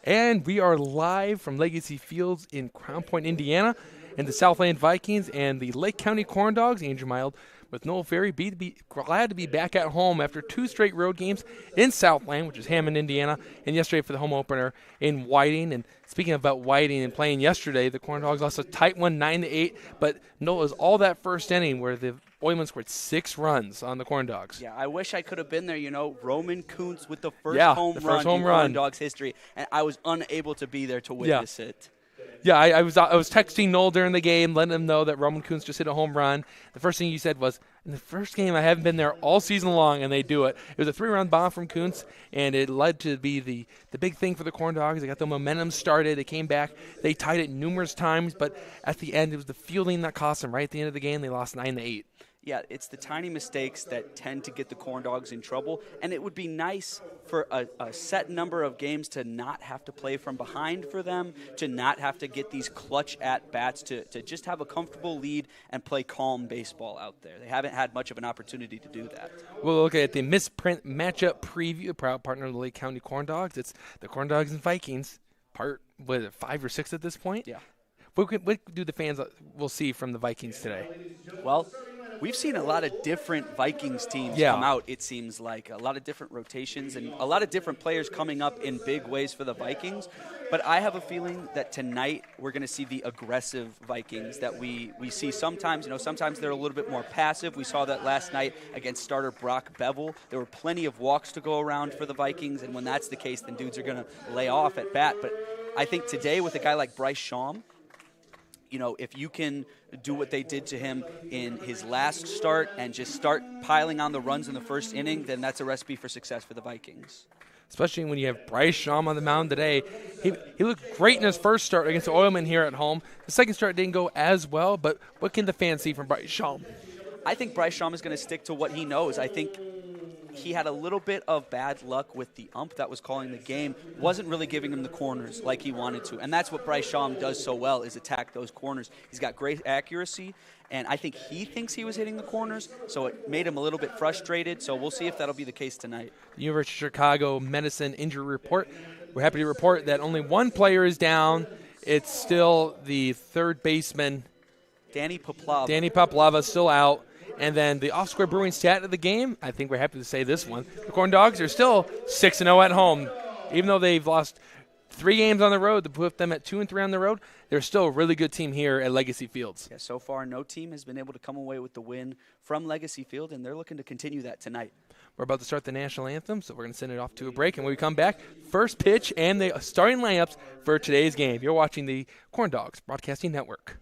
And we are live from Legacy Fields in Crown Point, Indiana, and the Southland Vikings and the Lake County Corndogs. Andrew Mild with Noel Ferry. Be glad to be back at home after 2 straight road games in Southland, which is Hammond, Indiana, and yesterday for the home opener in Whiting. And speaking about Whiting and playing yesterday, the Corndogs lost a tight one, 9-8. But Noel, it was all that first inning where the Oilmen scored 6 runs on the Corndogs. Yeah, I wish I could have been there. Roman Kuntz with the first home run in Corndogs history, and I was unable to be there to witness it. Yeah, I was texting Noel during the game, letting him know that Roman Kuntz just hit a home run. The first thing you said was, in the first game, I haven't been there all season long, and they do it. It was a 3-run bomb from Kuntz, and it led to be the big thing for the Corndogs. They got the momentum started. They came back. They tied it numerous times, but at the end, it was the fielding that cost them. Right at the end of the game, they lost 9-8. Yeah, it's the tiny mistakes that tend to get the Corndogs in trouble, and it would be nice for a set number of games to not have to play from behind for them, to not have to get these clutch at-bats, to just have a comfortable lead and play calm baseball out there. They haven't had much of an opportunity to do that. We'll look at the misprint matchup preview, proud partner of the Lake County Corndogs. It's the Corndogs and Vikings, part 5 or 6 at this point? Yeah. What do the fans will see from the Vikings today? Well, we've seen a lot of different Vikings teams come out, it seems like. A lot of different rotations and a lot of different players coming up in big ways for the Vikings. But I have a feeling that tonight we're going to see the aggressive Vikings that we see sometimes. Sometimes they're a little bit more passive. We saw that last night against starter Brock Bevel. There were plenty of walks to go around for the Vikings, and when that's the case, then dudes are going to lay off at bat. But I think today with a guy like Bryce Schaum, if you can do what they did to him in his last start and just start piling on the runs in the first inning, then that's a recipe for success for the Vikings. Especially when you have Bryce Schaum on the mound today. He looked great in his first start against the Oilmen here at home. The second start didn't go as well, but what can the fans see from Bryce Schaum? I think Bryce Schaum is going to stick to what he knows. I think he had a little bit of bad luck with the ump that was calling the game, wasn't really giving him the corners like he wanted to. And that's what Bryce Schaum does so well, is attack those corners. He's got great accuracy, and I think he thinks he was hitting the corners, so it made him a little bit frustrated. So we'll see if that'll be the case tonight. The University of Chicago Medicine Injury Report. We're happy to report that only one player is down. It's still the third baseman, Danny Poplava. Danny Poplava, still out. And then the off-square Brewing stat of the game, I think we're happy to say this one. The Corndogs are still 6-0 at home. Even though they've lost 3 games on the road to put them at 2-3 on the road, they're still a really good team here at Legacy Fields. Yeah, so far no team has been able to come away with the win from Legacy Field, and they're looking to continue that tonight. We're about to start the national anthem, so we're going to send it off to a break. And when we come back, first pitch and the starting lineups for today's game. You're watching the Corndogs Broadcasting Network.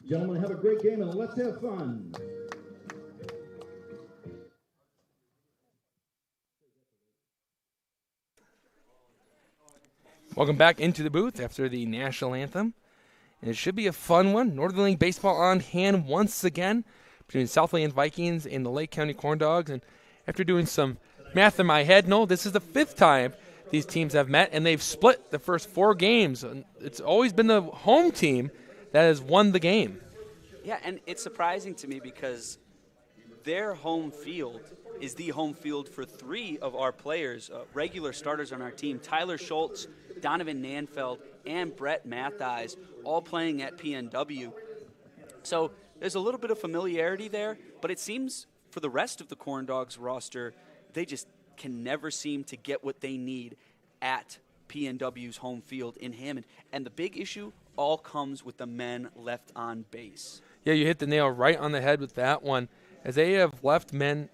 Gentlemen, have a great game and let's have fun. Welcome back into the booth after the national anthem. And it should be a fun one. Northern League baseball on hand once again between Southland Vikings and the Lake County Corndogs. And after doing some math in my head, no, this is the 5th time these teams have met, and they've split the first 4 games. And it's always been the home team that has won the game. Yeah, and it's surprising to me because their home field is the home field for 3 of our players, regular starters on our team, Tyler Schultz, Donovan Nanfeld, and Brett Mattheis, all playing at PNW. So there's a little bit of familiarity there, but it seems for the rest of the Corndogs roster, they just can never seem to get what they need at PNW's home field in Hammond. And the big issue all comes with the men left on base. Yeah, you hit the nail right on the head with that one, as they have left 10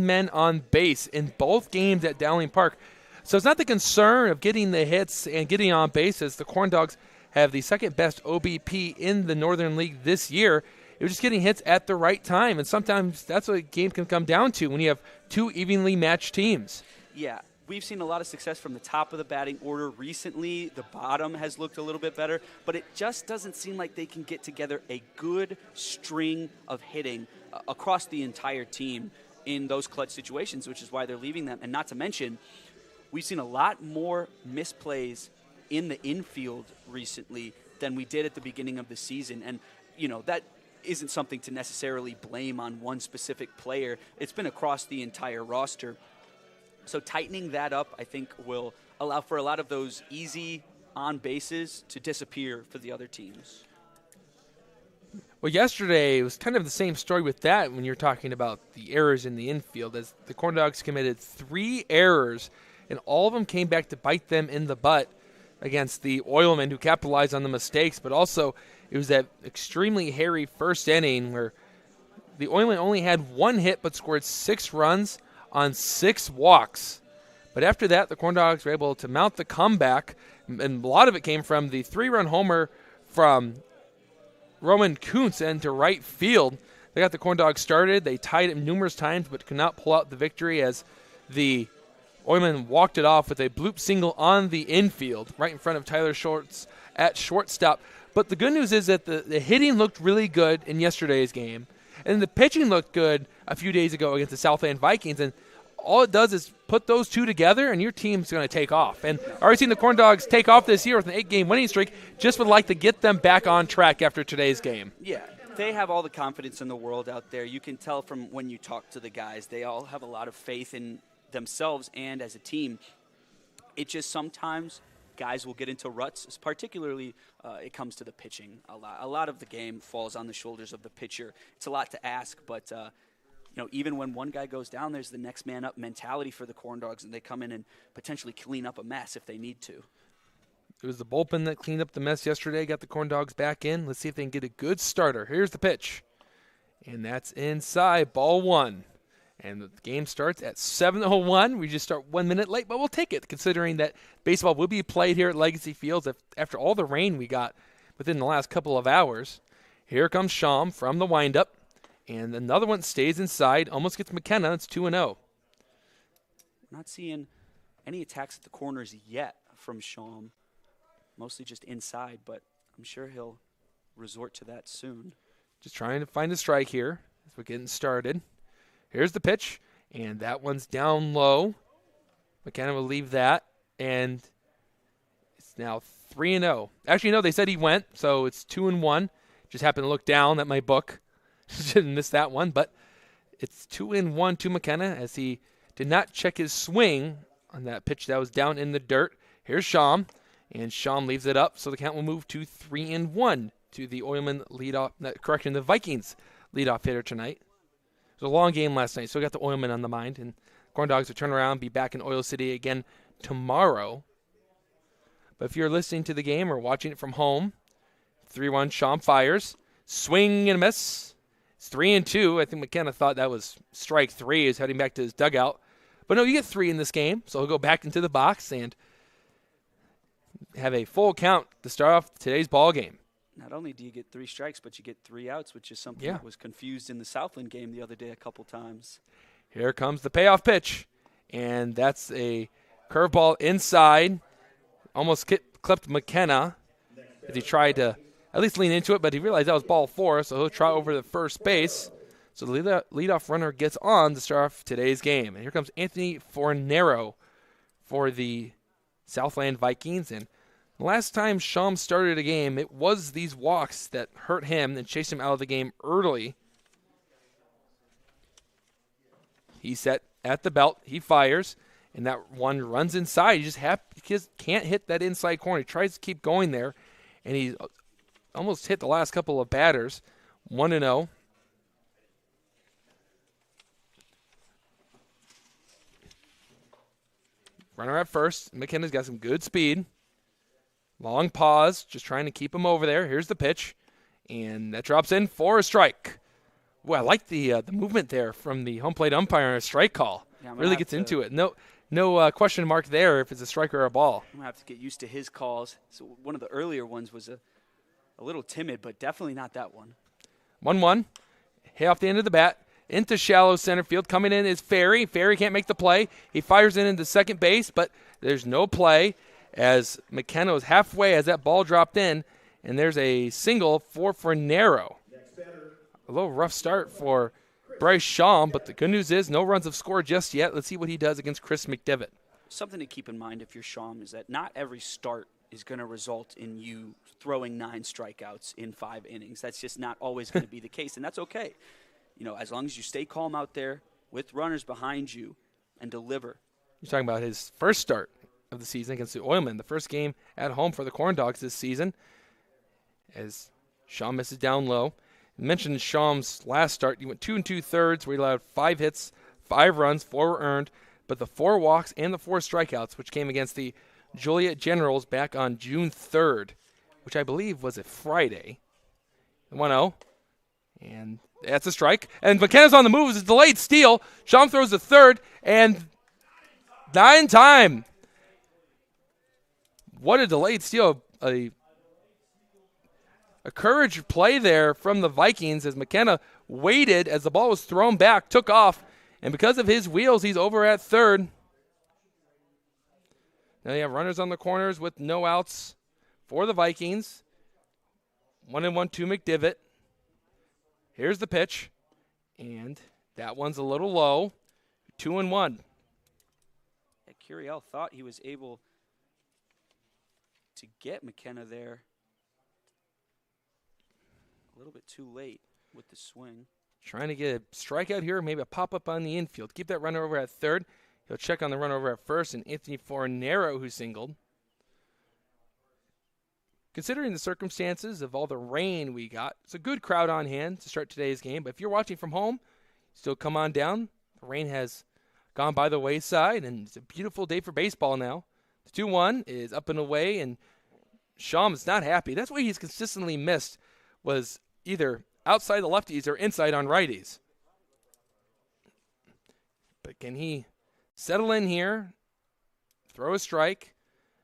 men on base in both games at Dowling Park. So it's not the concern of getting the hits and getting on base, as the Corndogs have the second best OBP in the Northern League this year. It was just getting hits at the right time, and sometimes that's what a game can come down to when you have 2 evenly matched teams. Yeah, we've seen a lot of success from the top of the batting order recently. The bottom has looked a little bit better, but it just doesn't seem like they can get together a good string of hitting across the entire team in those clutch situations, which is why they're leaving them. And not to mention, we've seen a lot more misplays in the infield recently than we did at the beginning of the season. And, that isn't something to necessarily blame on one specific player. It's been across the entire roster. So tightening that up, I think, will allow for a lot of those easy on bases to disappear for the other teams. Well, yesterday it was kind of the same story with that when you're talking about the errors in the infield, as the Corndogs committed 3 errors, and all of them came back to bite them in the butt against the Oilmen, who capitalized on the mistakes. But also it was that extremely hairy first inning where the Oilmen only had 1 hit but scored 6 runs on 6 walks. But after that, the Corndogs were able to mount the comeback, and a lot of it came from the 3-run homer from Roman Kuntz into right field. They got the Corndogs started. They tied it numerous times but could not pull out the victory, as the Oilmen walked it off with a bloop single on the infield right in front of Tyler Schultz at shortstop. But the good news is that the hitting looked really good in yesterday's game, and the pitching looked good a few days ago against the Southland Vikings. And all it does is put those two together, and your team's going to take off. And I've already seen the Corndogs take off this year with an 8-game winning streak. Just would like to get them back on track after today's game. Yeah, they have all the confidence in the world out there. You can tell from when you talk to the guys. They all have a lot of faith in themselves and as a team. It just sometimes guys will get into ruts, particularly it comes to the pitching. A lot of the game falls on the shoulders of the pitcher. It's a lot to ask, but even when one guy goes down, there's the next man up mentality for the Corndogs, and they come in and potentially clean up a mess if they need to. It was the bullpen that cleaned up the mess yesterday, got the Corndogs back in. Let's see if they can get a good starter. Here's the pitch, and that's inside, ball 1. And the game starts at 7:01. We just start 1 minute late, but we'll take it, considering that baseball will be played here at Legacy Fields after all the rain we got within the last couple of hours. Here comes Sham from the windup, and another one stays inside, almost gets McKenna. It's 2-0. Not seeing any attacks at the corners yet from Sham. Mostly just inside, but I'm sure he'll resort to that soon. Just trying to find a strike here as we're getting started. Here's the pitch, and that one's down low. McKenna will leave that, and it's now 3-0. Actually, no, they said he went, so it's 2-1. Just happened to look down at my book. Didn't miss that one, but it's 2-1 to McKenna, as he did not check his swing on that pitch that was down in the dirt. Here's Sham, and Sham leaves it up, so the count will move to 3-1 to the Oilman leadoff. The Vikings leadoff hitter tonight. It was a long game last night, so we got the Oilmen on the mind. And Corndogs will turn around, be back in Oil City again tomorrow. But if you're listening to the game or watching it from home, 3-1, Sham fires. Swing and a miss. It's 3-2. I think McKenna thought that was strike 3. He's heading back to his dugout. But no, you get 3 in this game, so he'll go back into the box and have a full count to start off today's ball game. Not only do you get 3 strikes, but you get 3 outs, which is something that was confused in the Southland game the other day a couple times. Here comes the payoff pitch, and that's a curveball inside. Almost clipped McKenna as he tried to at least lean into it, but he realized that was ball 4, so he'll try over the first base. So the leadoff runner gets on to start off today's game. And here comes Anthony Fornero for the Southland Vikings, and last time Sham started a game, it was these walks that hurt him and chased him out of the game early. He's set at the belt. He fires, and that one runs inside. He just can't hit that inside corner. He tries to keep going there, and he almost hit the last couple of batters. 1-0. Runner at first. McKenna's got some good speed. Long pause, just trying to keep him over there. Here's the pitch, and that drops in for a strike. Well, I like the movement there from the home plate umpire on a strike call. Yeah, really gets into it. No question mark there if it's a strike or a ball. I'm going to have to get used to his calls. So one of the earlier ones was a little timid, but definitely not that one. 1-1. Hey off the end of the bat. Into shallow center field. Coming in is Ferry. Ferry can't make the play. He fires in into second base, but there's no play as McKenna was halfway as that ball dropped in, and there's a single for Fornero. A little rough start for Bryce Shaw, but the good news is no runs have scored just yet. Let's see what he does against Chris McDivitt. Something to keep in mind if you're Shaw is that not every start is going to result in you throwing 9 strikeouts in 5 innings. That's just not always going to be the case, and that's okay. You know, as long as you stay calm out there with runners behind you and deliver. You're talking about his first start of the season against the Oilmen, the first game at home for the Corndogs this season, as Shaw misses down low. I mentioned Shaw's last start. He went 2 2/3, where he allowed 5 hits, 5 runs, 4 were earned, but the 4 walks and the 4 strikeouts, which came against the Joliet Generals back on June 3rd, which I believe was a Friday. 1-0, and that's a strike. And McKenna's on the move. It's a delayed steal. Shaw throws the third, and 9 time. What a delayed steal. A courage play there from the Vikings as McKenna waited as the ball was thrown back, took off, and because of his wheels, he's over at third. Now you have runners on the corners with no outs for the Vikings. 1-1 to McDivitt. Here's the pitch, and that one's a little low. 2-1. Yeah, Curiel thought he was able to get McKenna there a little bit too late with the swing. Trying to get a strikeout here, maybe a pop-up on the infield. Keep that runner over at third. He'll check on the runner over at first, and Anthony Fornero, who singled. Considering the circumstances of all the rain we got, it's a good crowd on hand to start today's game. But if you're watching from home, still come on down. The rain has gone by the wayside, and it's a beautiful day for baseball now. The 2-1 is up and away, and Shawm is not happy. That's why he's consistently missed, was either outside the lefties or inside on righties. But can he settle in here, throw a strike,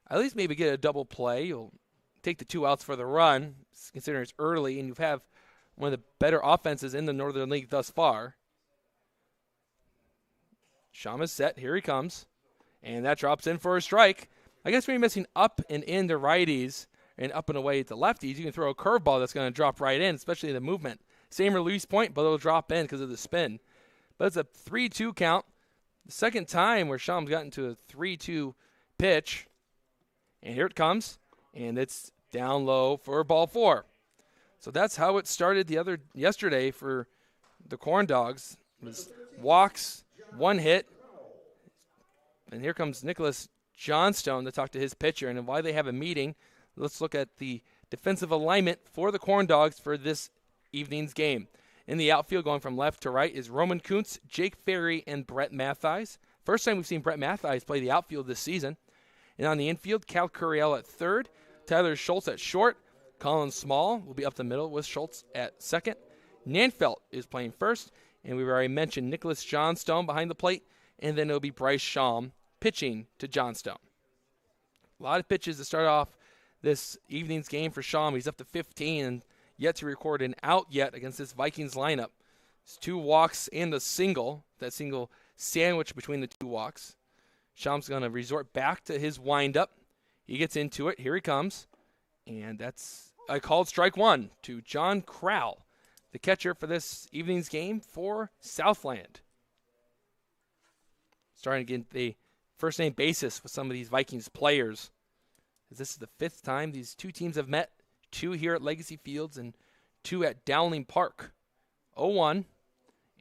at least maybe get a double play? You'll take the 2 outs for the run, considering it's early, and you have one of the better offenses in the Northern League thus far. Shawm is set. Here he comes. And that drops in for a strike. I guess when you're missing up and in to righties and up and away to lefties, you can throw a curveball that's going to drop right in, especially the movement. Same release point, but it'll drop in because of the spin. But it's a 3-2 count. The second time where Shawm's gotten to a 3-2 pitch. And here it comes. And it's down low for ball 4. So that's how it started yesterday for the Corndogs. It was walks, 1 hit. And here comes Nicholas Johnstone to talk to his pitcher. And while they have a meeting, let's look at the defensive alignment for the Corndogs for this evening's game. In the outfield, going from left to right, is Roman Kuntz, Jake Ferry, and Brett Mathies. First time we've seen Brett Mathies play the outfield this season. And on the infield, Cal Curiel at third, Tyler Schultz at short, Colin Small will be up the middle with Schultz at second. Nanfelt is playing first, and we've already mentioned Nicholas Johnstone behind the plate, and then it'll be Bryce Shawm pitching to Johnstone. A lot of pitches to start off this evening's game for Shawm. He's up to 15 and yet to record an out yet against this Vikings lineup. It's 2 walks and a single, that single sandwich between the 2 walks. Shawm's going to resort back to his windup. He gets into it. Here he comes. And that's a called strike 1 to John Crowell, the catcher for this evening's game for Southland. Starting to get the first-name basis with some of these Vikings players. This is the 5th time these 2 teams have met. 2 here at Legacy Fields and 2 at Dowling Park. 0-1.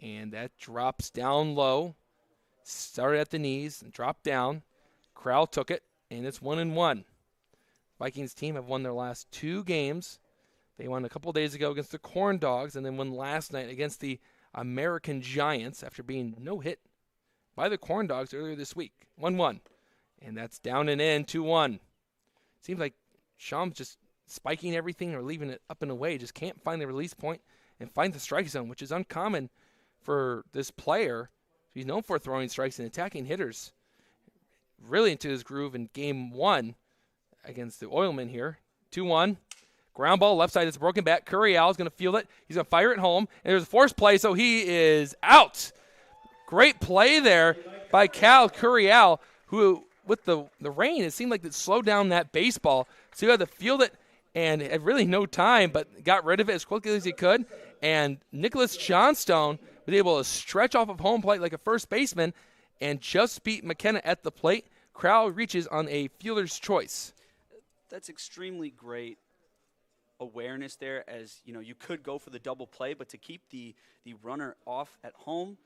And that drops down low. Started at the knees and dropped down. Crowell took it, and it's 1-1. Vikings team have won their last 2 games. They won a couple days ago against the Corndogs and then won last night against the American Giants after being no-hit by the Corndogs earlier this week. 1-1. And that's down and in, 2-1. Seems like Sham's just spiking everything or leaving it up and away. Just can't find the release point and find the strike zone, which is uncommon for this player. He's known for throwing strikes and attacking hitters. Really into his groove in game 1 against the Oilmen here. 2-1. Ground ball, left side, it's a broken bat. Curiel is going to field it. He's going to fire it home. And there's a forced play, so he is out. Great play there by Cal Curiel, who, with the rain, it seemed like it slowed down that baseball. So he had to field it and had really no time, but got rid of it as quickly as he could. And Nicholas Johnstone was able to stretch off of home plate like a first baseman and just beat McKenna at the plate. Crowell reaches on a fielder's choice. That's extremely great awareness there, as you could go for the double play, but to keep the runner off at home,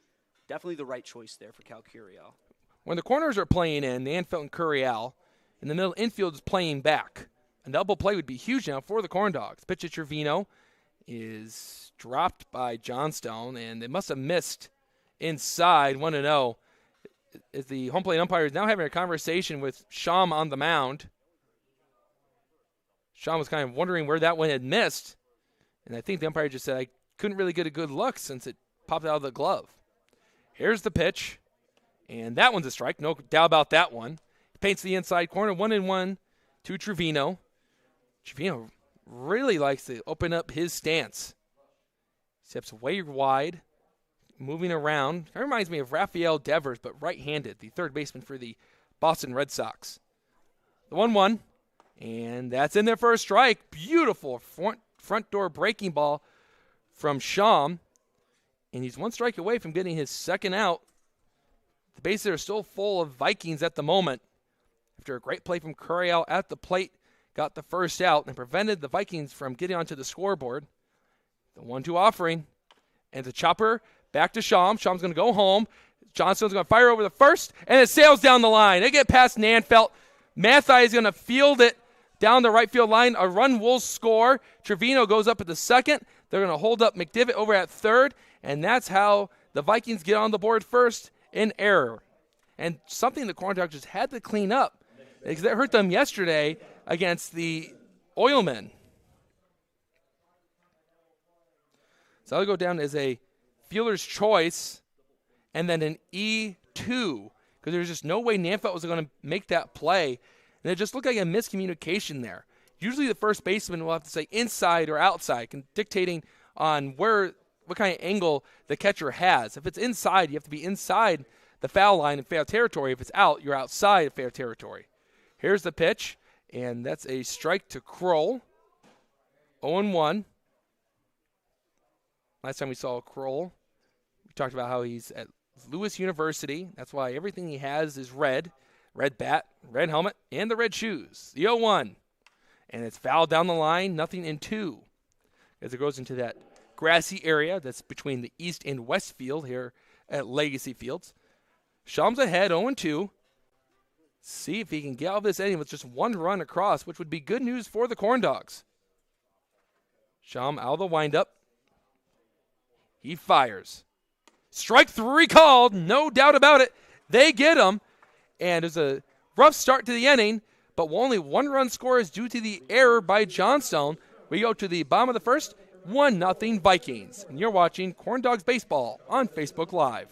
definitely the right choice there for Cal Curiel. When the corners are playing in, Nanfelt and Curiel, in the middle infield is playing back. A double play would be huge now for the Corndogs. Pitch at Trevino is dropped by Johnstone, and they must have missed inside 1-0. As the home plate umpire is now having a conversation with Sham on the mound. Sean was kind of wondering where that one had missed. And I think the umpire just said, I couldn't really get a good look since it popped out of the glove. Here's the pitch. And that one's a strike. No doubt about that one. He paints the inside corner. 1-1 to Trevino. Trevino really likes to open up his stance. Steps way wide. Moving around. That reminds me of Rafael Devers, but right-handed. The third baseman for the Boston Red Sox. The 1-1. And that's in there for a strike. Beautiful front door breaking ball from Sham. And he's 1 strike away from getting his second out. The bases are still full of Vikings at the moment. After a great play from Curiel at the plate, got the first out and prevented the Vikings from getting onto the scoreboard. The 1-2 offering. And the chopper back to Sham. Sham's going to go home. Johnson's going to fire over the first. And it sails down the line. They get past Nanfelt. Mathai is going to field it down the right field line. A run will score. Trevino goes up at the second. They're going to hold up McDivitt over at third. And that's how the Vikings get on the board first in error. And something the Corndogs just had to clean up, because that hurt them yesterday against the Oilmen. So I'll go down as a fielder's choice and then an E2, because there's just no way Nanfelt was going to make that play. And it just looked like a miscommunication there. Usually the first baseman will have to say inside or outside, dictating on what kind of angle the catcher has. If it's inside, you have to be inside the foul line in fair territory. If it's out, you're outside of fair territory. Here's the pitch, and that's a strike to Kroll. 0-1. Last time we saw Kroll, we talked about how he's at Lewis University. That's why everything he has is red. Red bat, red helmet, and the red shoes. The 0-1. And it's fouled down the line, nothing in 2. As it goes into that grassy area that's between the east and west field here at Legacy Fields. Sham's ahead, 0-2. See if he can get out of this inning with just 1 run across, which would be good news for the Corndogs. Sham out of the windup. He fires. Strike 3 called, no doubt about it. They get him. And there's a rough start to the inning, but only 1 run score is due to the error by Johnstone. We go to the bottom of the first, 1-0 Vikings. And you're watching Corndogs Baseball on Facebook Live.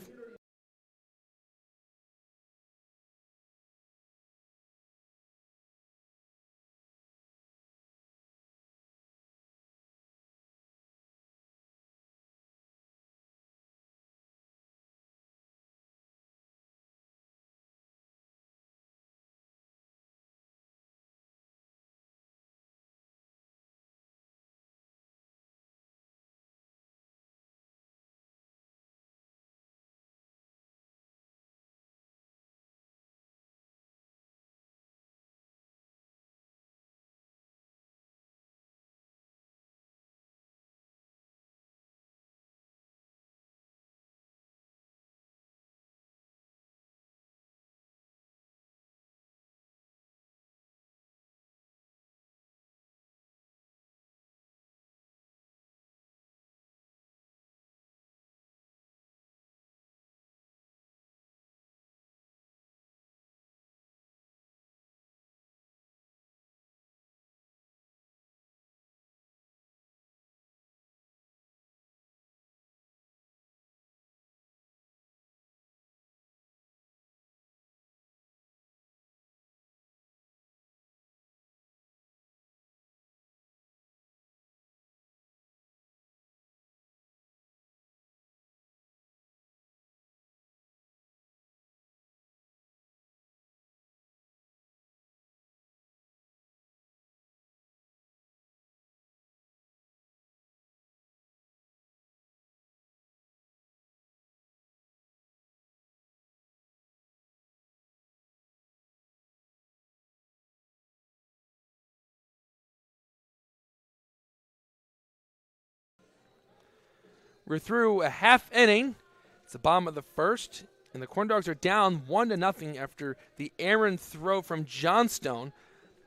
We're through a half inning. It's the bottom of the first, and the Corndogs are down 1-0 after the errant throw from Johnstone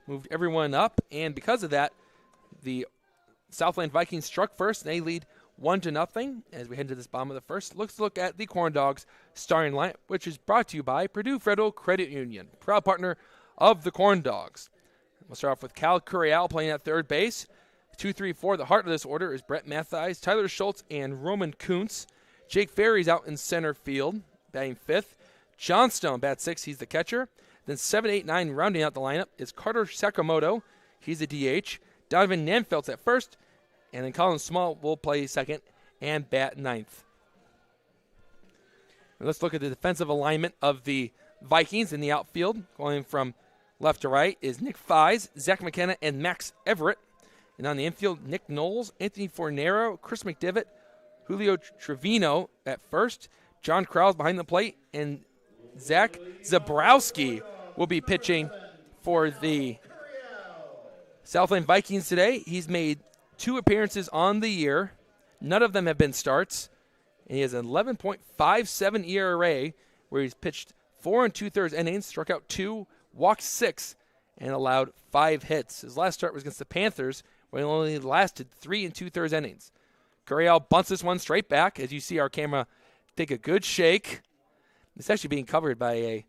moved everyone up, and because of that, the Southland Vikings struck first, and they lead 1-0 as we head into this bottom of the first. Let's look at the Corndogs starting lineup, which is brought to you by Purdue Federal Credit Union, proud partner of the Corndogs. We'll start off with Cal Curiel playing at third base. 2-3-4, the heart of this order is Brett Mathies, Tyler Schultz, and Roman Kuntz. Jake Ferry's out in center field, batting fifth. Johnstone bats sixth, he's the catcher. Then 7, 8, 9 rounding out the lineup is Carter Sakamoto, he's the DH. Donovan Nanfelt's at first, and then Colin Small will play second and bat ninth. And let's look at the defensive alignment of the Vikings in the outfield. Going from left to right is Nick Fies, Zach McKenna, and Max Everett. And on the infield, Nick Knowles, Anthony Fornero, Chris McDivitt, Julio Trevino at first, John Krause behind the plate, and Zach Zabrowski will be pitching for the Southland Vikings today. He's made 2 appearances on the year. None of them have been starts. And he has an 11.57 ERA where he's pitched 4 2/3 innings, struck out 2, walked 6, and allowed 5 hits. His last start was against the Panthers where he only lasted 3 2/3 innings. Curiel bunts this one straight back as you see our camera take a good shake. It's actually being covered by a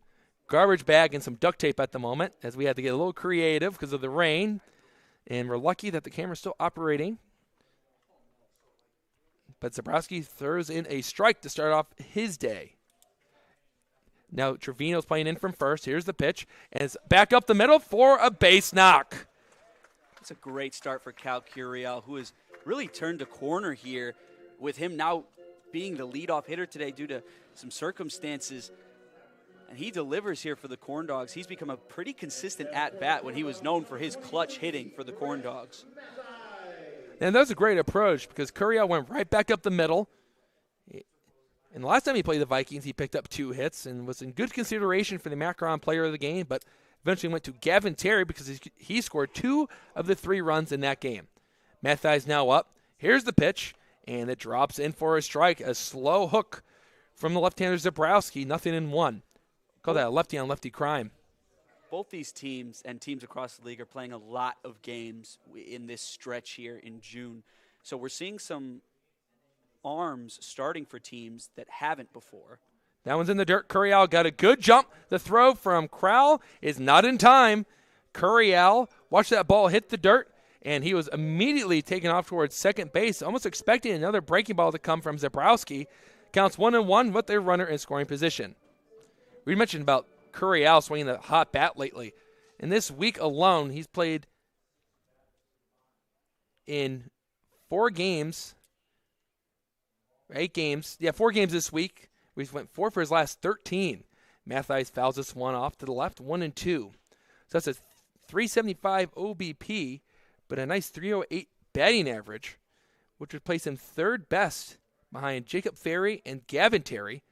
garbage bag and some duct tape at the moment as we had to get a little creative because of the rain. And we're lucky that the camera's still operating. But Zabrowski throws in a strike to start off his day. Now Trevino's playing in from first. Here's the pitch. And it's back up the middle for a base knock. It's a great start for Cal Curiel, who has really turned a corner here with him now being the leadoff hitter today due to some circumstances. And he delivers here for the Corndogs. He's become a pretty consistent at-bat when he was known for his clutch hitting for the Corndogs. And that was a great approach because Curiel went right back up the middle. And the last time he played the Vikings, he picked up 2 hits and was in good consideration for the Macron player of the game, but eventually went to Gavin Terry because he scored 2 of the 3 runs in that game. Mathies now up. Here's the pitch, and it drops in for a strike. A slow hook from the left-hander Zabrowski, 0-1. Call that a lefty-on-lefty crime. Both these teams and teams across the league are playing a lot of games in this stretch here in June. So we're seeing some arms starting for teams that haven't before. That one's in the dirt. Curiel got a good jump. The throw from Crowell is not in time. Curiel, watch that ball hit the dirt, and he was immediately taken off towards second base, almost expecting another breaking ball to come from Zabrowski. Counts 1-1 with their runner in scoring position. We mentioned about Curiel swinging the hot bat lately. In this week alone, he's played in 4 games, 8 games. Yeah, 4 games this week. He's went 4 for his last 13. Mathies fouls this one off to the left, 1-2. So that's a 375 OBP, but a nice 308 batting average, which would place him third best behind Jacob Ferry and Gavin Terry.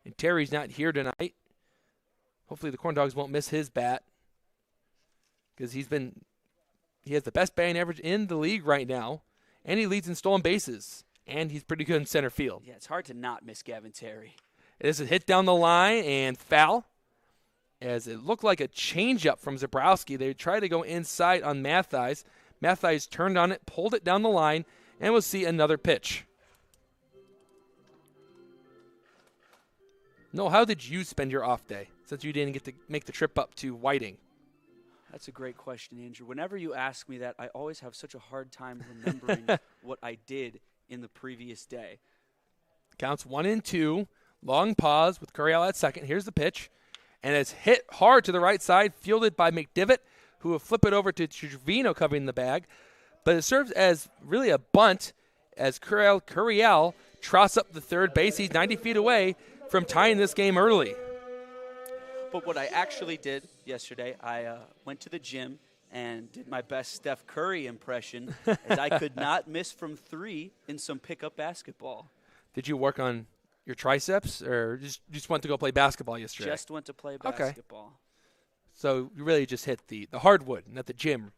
And Terry's not here tonight. Hopefully the Corndogs won't miss his bat because he has the best batting average in the league right now, and he leads in stolen bases, and he's pretty good in center field. Yeah, it's hard to not miss Gavin Terry. It is a hit down the line and foul, as it looked like a changeup from Zabrowski. They tried to go inside on Mathies. Mathies turned on it, pulled it down the line, and we'll see another pitch. No, how did you spend your off day since you didn't get to make the trip up to Whiting? That's a great question, Andrew. Whenever you ask me that, I always have such a hard time remembering what I did in the previous day. Counts 1-2. Long pause with Curiel at second. Here's the pitch. And it's hit hard to the right side, fielded by McDivitt, who will flip it over to Trevino covering the bag. But it serves as really a bunt as Curiel trots up the third base. He's 90 feet away from tying this game early. But what I actually did yesterday, I went to the gym and did my best Steph Curry impression as I could not miss from 3 in some pickup basketball. Did you work on your triceps or just went to go play basketball yesterday? Just went to play basketball. Okay. So you really just hit the hardwood, not the gym.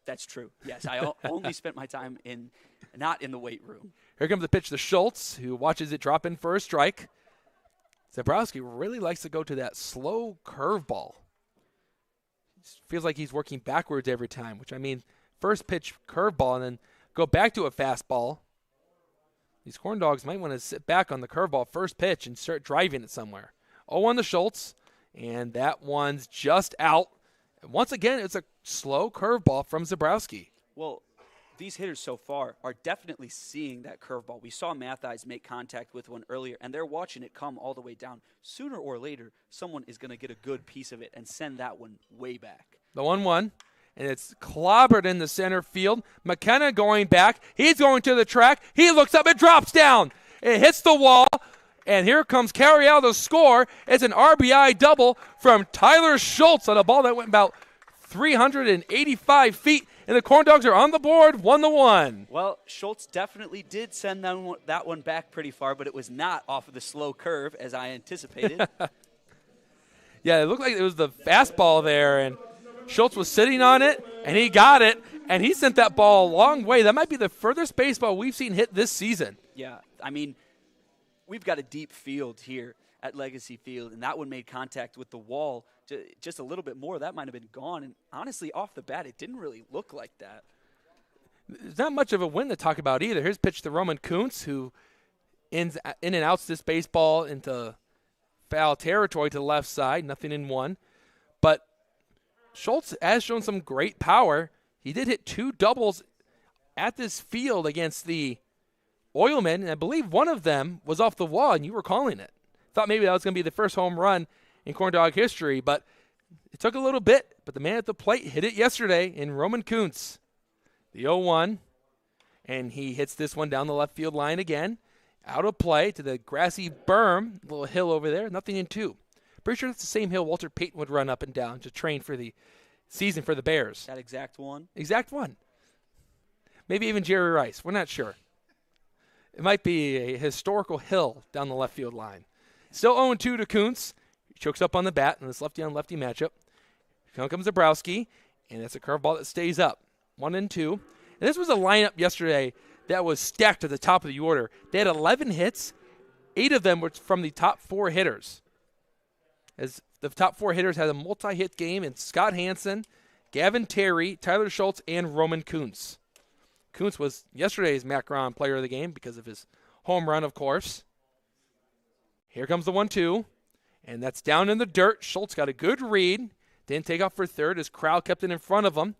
That's true. Yes, I only spent my time not in the weight room. Here comes the pitch to Schultz, who watches it drop in for a strike. Zabrowski really likes to go to that slow curveball. Feels like he's working backwards every time, which, I mean, first pitch curveball and then go back to a fastball. These Corndogs might want to sit back on the curveball first pitch and start driving it somewhere. 0-1 to Schultz, and that one's just out. Once again, it's a slow curveball from Zabrowski. Well, these hitters so far are definitely seeing that curveball. We saw Mathies make contact with one earlier, and they're watching it come all the way down. Sooner or later, someone is going to get a good piece of it and send that one way back. The 1-1, and it's clobbered in the center field. McKenna going back. He's going to the track. He looks up and drops down. It hits the wall, and here comes Carriel to score. It's an RBI double from Tyler Schultz on a ball that went about 385 feet. And the Corndogs are on the board, 1-1. Well, Schultz definitely did send that one back pretty far, but it was not off of the slow curve as I anticipated. Yeah, it looked like it was the fastball there, and Schultz was sitting on it, and he got it, and he sent that ball a long way. That might be the furthest baseball we've seen hit this season. Yeah, I mean, we've got a deep field here at Legacy Field, and that one made contact with the wall just a little bit more. That might have been gone, and honestly, off the bat, it didn't really look like that. There's not much of a win to talk about either. Here's pitch to Roman Kuntz, who in and outs this baseball into foul territory to the left side, nothing in one. But Schultz has shown some great power. He did hit 2 doubles at this field against the Oilmen, and I believe one of them was off the wall, and you were calling it. Thought maybe that was going to be the first home run in Corndog history, but it took a little bit. But the man at the plate hit it yesterday in Roman Kuntz. The 0-1, and he hits this one down the left field line again. Out of play to the grassy berm, little hill over there, nothing in 2. Pretty sure that's the same hill Walter Payton would run up and down to train for the season for the Bears. That exact one? Exact one. Maybe even Jerry Rice. We're not sure. It might be a historical hill down the left field line. Still 0-2 to Kuntz. He chokes up on the bat in this lefty-on-lefty matchup. Here comes Zabrowski, and it's a curveball that stays up. 1-2. And this was a lineup yesterday that was stacked at the top of the order. They had 11 hits. 8 of them were from the top 4 hitters. As the top 4 hitters had a multi-hit game in Scott Hansen, Gavin Terry, Tyler Schultz, and Roman Kuntz. Kuntz was yesterday's Macron player of the game because of his home run, of course. Here comes the 1-2, and that's down in the dirt. Schultz got a good read. Didn't take off for third as Crowell kept it in front of him.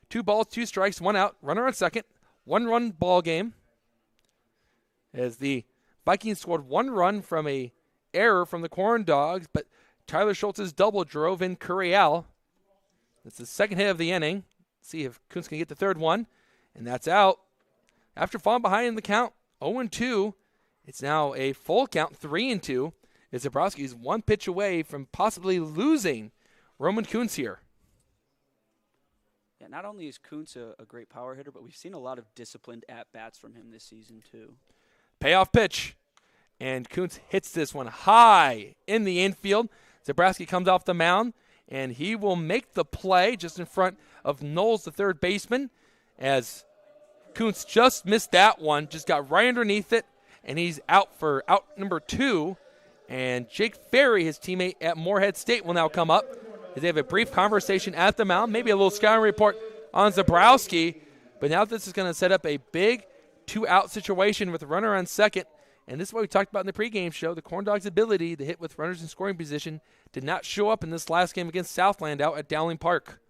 2 balls, 2 strikes, 1 out. Runner on second. 1-run ball game. As the Vikings scored 1 run from a error from the Corndogs, but Tyler Schultz's double drove in Curiel. That's the second hit of the inning. See if Kuntz can get the third one. And that's out. After falling behind in the count, 0-2. It's now a full count, 3-2. As Zabrowski's 1 pitch away from possibly losing Roman Kuntz here. Yeah, not only is Kuntz a great power hitter, but we've seen a lot of disciplined at-bats from him this season too. Payoff pitch. And Kuntz hits this one high in the infield. Zabrowski comes off the mound, and he will make the play just in front of Knowles, the third baseman, as Kuntz just missed that one, just got right underneath it, and he's out for out number 2. And Jake Ferry, his teammate at Morehead State, will now come up as they have a brief conversation at the mound, maybe a little scouting report on Zabrowski. But now this is going to set up a big 2-out situation with a runner on second. And this is what we talked about in the pregame show. The Corndogs' ability to hit with runners in scoring position did not show up in this last game against Southland out at Dowling Park.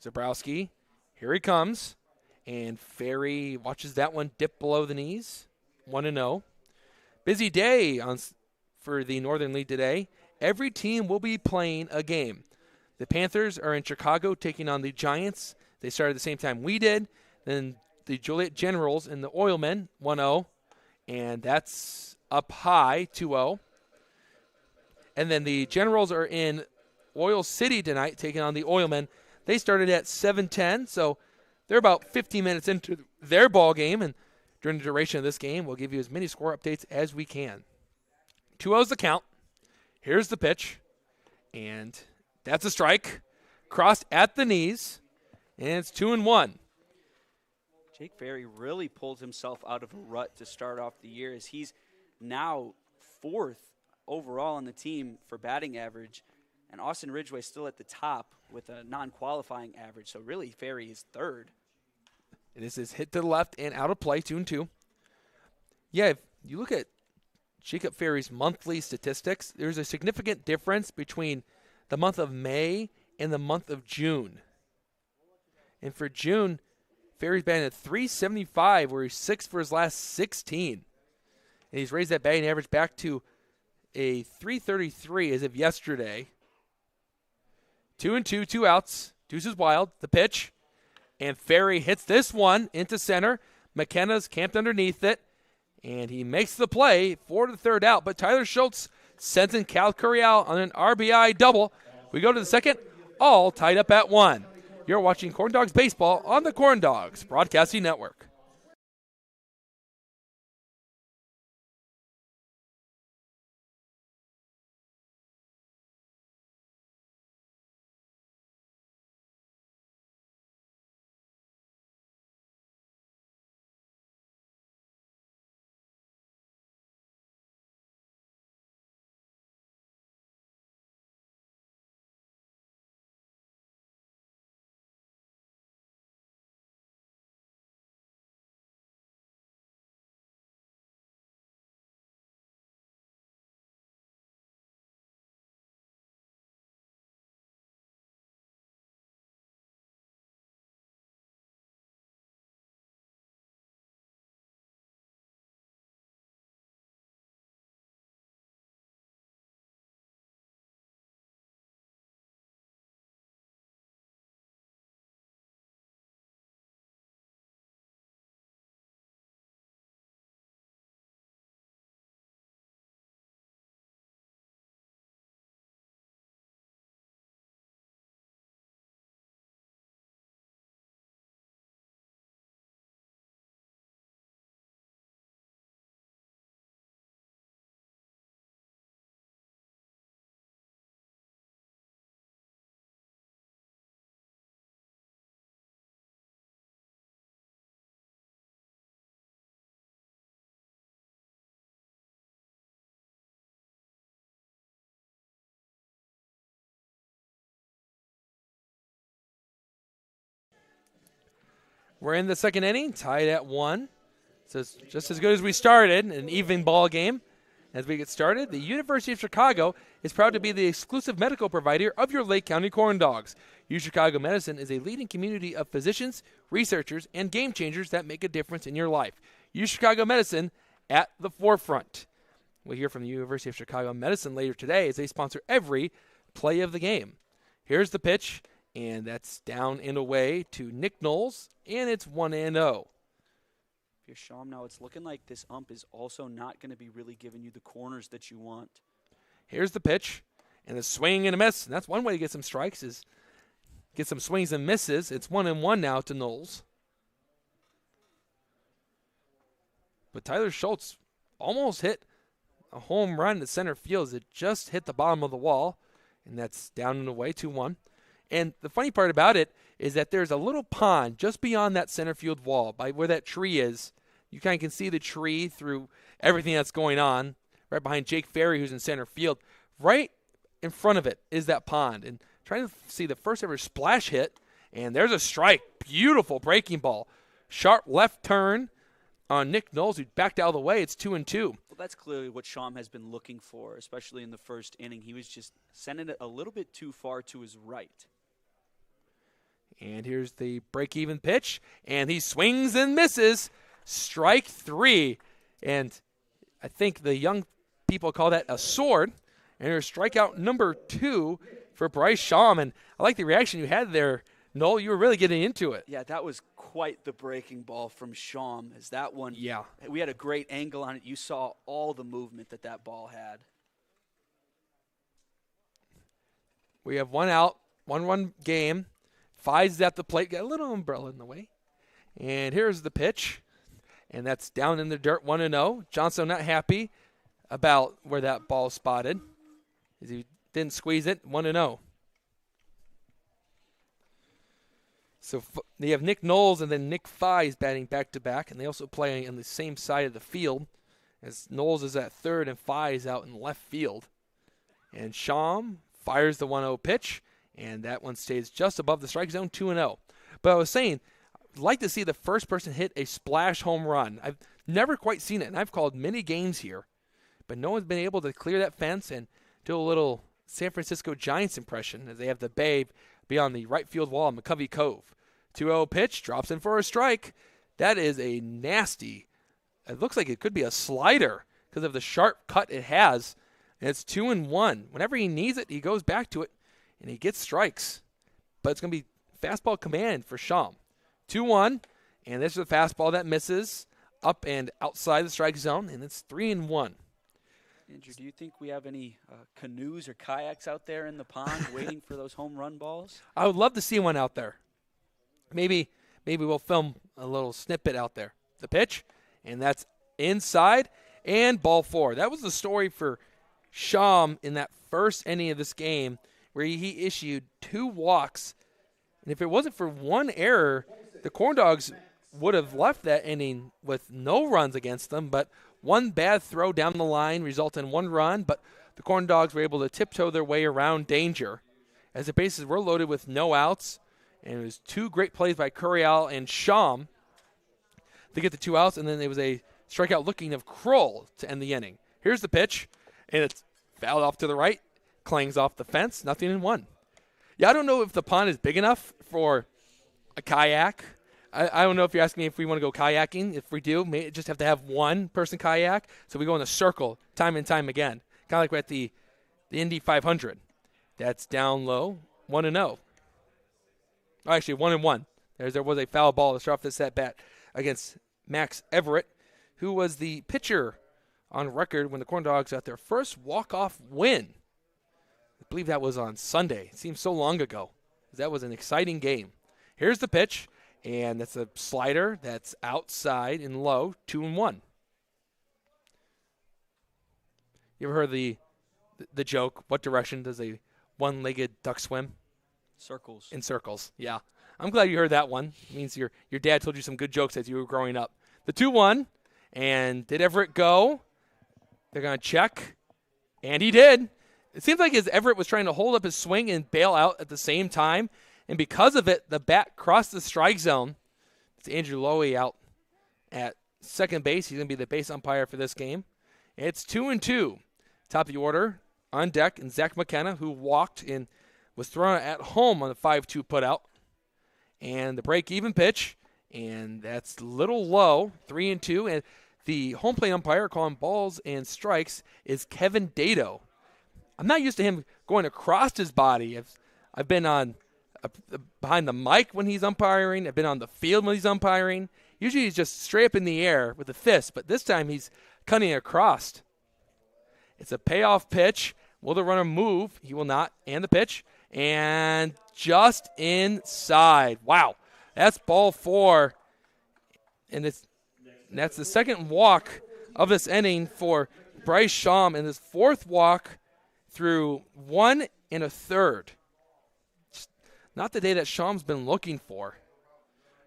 Zabrowski, here he comes. And Ferry watches that one dip below the knees. 1-0. Busy day for the Northern League today. Every team will be playing a game. The Panthers are in Chicago taking on the Giants. They started at the same time we did. Then the Joliet Generals and the Oilmen, 1-0. And that's up high, 2-0. And then the Generals are in Oil City tonight taking on the Oilmen. They started at 7:10, so they're about 15 minutes into their ball game. And during the duration of this game, we'll give you as many score updates as we can. 2-0's the count. Here's the pitch. And That's a strike. Crossed at the knees, and it's 2-1. Jake Ferry really pulled himself out of a rut to start off the year as he's now 4th overall on the team for batting average, and Austin Ridgway still at the top with a non-qualifying average. So really, Ferry is 3rd. This is hit to the left and out of play, 2-2. Yeah, if you look at Jacob Ferry's monthly statistics, there's a significant difference between the month of May and the month of June. And for June, Ferry's batting at .375, where he's 6 for his last 16. And he's raised that batting average back to a .333 as of yesterday. 2-2, 2 outs. Deuces wild. The pitch. And Ferry hits this one into center. McKenna's camped underneath it. And he makes the play for the 3rd out. But Tyler Schultz sends in Cal Curry out on an RBI double. We go to the 2nd, all tied up at 1. You're watching Corndogs Baseball on the Corndogs Broadcasting Network. We're in the 2nd inning, tied at 1. So it's just as good as we started, an even ball game. As we get started, the University of Chicago is proud to be the exclusive medical provider of your Lake County Corndogs. UChicago Medicine is a leading community of physicians, researchers, and game changers that make a difference in your life. UChicago Medicine at the forefront. We'll hear from the University of Chicago Medicine later today as they sponsor every play of the game. Here's the pitch, and that's down and away to Nick Knowles, and it's 1-0. If you're Shawm now, it's looking like this ump is also not going to be really giving you the corners that you want. Here's the pitch, and a swing and a miss. And that's one way to get some strikes is get some swings and misses. It's 1-1 now to Knowles. But Tyler Schultz almost hit a home run to center field as it just hit the bottom of the wall, and that's down and away, 2-1. And the funny part about it is that there's a little pond just beyond that center field wall by where that tree is. You kind of can see the tree through everything that's going on right behind Jake Ferry, who's in center field. Right in front of it is that pond. And trying to see the first ever splash hit, and there's a strike. Beautiful breaking ball. Sharp left turn on Nick Knowles, who backed out of the way. It's 2-2. Well, that's clearly what Shawm has been looking for, especially in the first inning. He was just sending it a little bit too far to his right. And here's the break-even pitch, and he swings and misses. Strike 3. And I think the young people call that a sword. And here's strikeout number 2 for Bryce Shawm. And I like the reaction you had there, Noel. You were really getting into it. Yeah, that was quite the breaking ball from Shawm. As that one, yeah, we had a great angle on it. You saw all the movement that ball had. We have 1 out, 1-1 game. Fies at the plate, got a little umbrella in the way. And here's the pitch, and that's down in the dirt, 1-0. Johnson not happy about where that ball spotted, as he didn't squeeze it, 1-0. So they have Nick Knowles and then Nick Fies batting back-to-back, and they also play on the same side of the field, as Knowles is at third and Fies out in left field. And Sham fires the 1-0 pitch, and that one stays just above the strike zone, 2-0. But I was saying, I'd like to see the first person hit a splash home run. I've never quite seen it, and I've called many games here, but no one's been able to clear that fence and do a little San Francisco Giants impression as they have the Babe be on the right field wall in McCovey Cove. 2-0 pitch, drops in for a strike. That is a nasty, it looks like it could be a slider because of the sharp cut it has. And it's 2-1. Whenever he needs it, he goes back to it, and he gets strikes. But it's going to be fastball command for Sham. 2-1, and this is a fastball that misses up and outside the strike zone, and it's 3-1. Andrew, do you think we have any canoes or kayaks out there in the pond waiting for those home run balls? I would love to see one out there. Maybe we'll film a little snippet out there. The pitch, and that's inside, and ball 4. That was the story for Sham in that first inning of this game where he issued 2 walks. And if it wasn't for one error, the Corndogs would have left that inning with no runs against them, but one bad throw down the line resulted in 1 run, but the Corndogs were able to tiptoe their way around danger as the bases were loaded with no outs, and it was 2 great plays by Curiel and Sham to get the 2 outs, and then there was a strikeout looking of Kroll to end the inning. Here's the pitch, and it's fouled off to the right, clangs off the fence, 0-1. Yeah, I don't know if the pond is big enough for a kayak. I don't know if you're asking me if we want to go kayaking. If we do, may just have to have one person kayak. So we go in a circle time and time again. Kind of like we're at the Indy 500. That's down low, 1-0. Oh, actually, 1-1. There was a foul ball to start off this at-bat against Max Everett, who was the pitcher on record when the Corndogs got their first walk-off win. I believe that was on Sunday. It seems so long ago. That was an exciting game. Here's the pitch, and that's a slider that's outside and low, 2-1. You ever heard the joke, what direction does a one-legged duck swim? Circles. In circles, yeah. I'm glad you heard that one. It means your dad told you some good jokes as you were growing up. The 2-1, and did Everett go? They're going to check, and he did. It seems like as Everett was trying to hold up his swing and bail out at the same time, and because of it, the bat crossed the strike zone. It's Andrew Lowy out at second base. He's going to be the base umpire for this game. It's 2-2. Top of the order on deck, and Zach McKenna, who walked and was thrown at home on the 5-2 putout. And the break-even pitch, and that's a little low, 3-2. And the home plate umpire calling balls and strikes is Kevin Dado. I'm not used to him going across his body. I've been on behind the mic when he's umpiring. I've been on the field when he's umpiring. Usually he's just straight up in the air with a fist, but this time he's cutting across. It's a payoff pitch. Will the runner move? He will not. And the pitch. And just inside. Wow. That's ball 4. And that's the second walk of this inning for Bryce Sham, and his 4th walk through 1 1/3. Not the day that Sham's been looking for.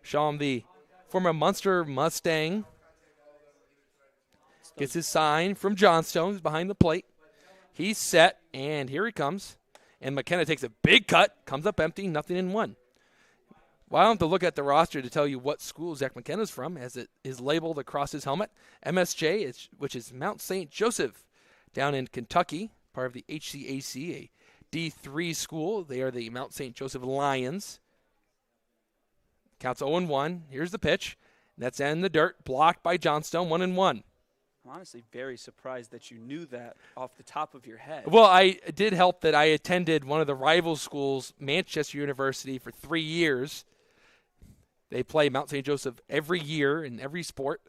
Sham, the former Munster Mustang, gets his sign from Johnstone, who's behind the plate. He's set, and here he comes. And McKenna takes a big cut, comes up empty, 0-1. Well, I don't have to look at the roster to tell you what school Zach McKenna's from, as it is labeled across his helmet. MSJ, which is Mount St. Joseph, down in Kentucky, part of the HCAC, a D3 school. They are the Mount St. Joseph Lions. Counts 0-1. Here's the pitch. That's in the dirt, blocked by Johnstone, 1-1. I'm honestly very surprised that you knew that off the top of your head. Well, I did help that I attended one of the rival schools, Manchester University, for 3 years. They play Mount St. Joseph every year in every sport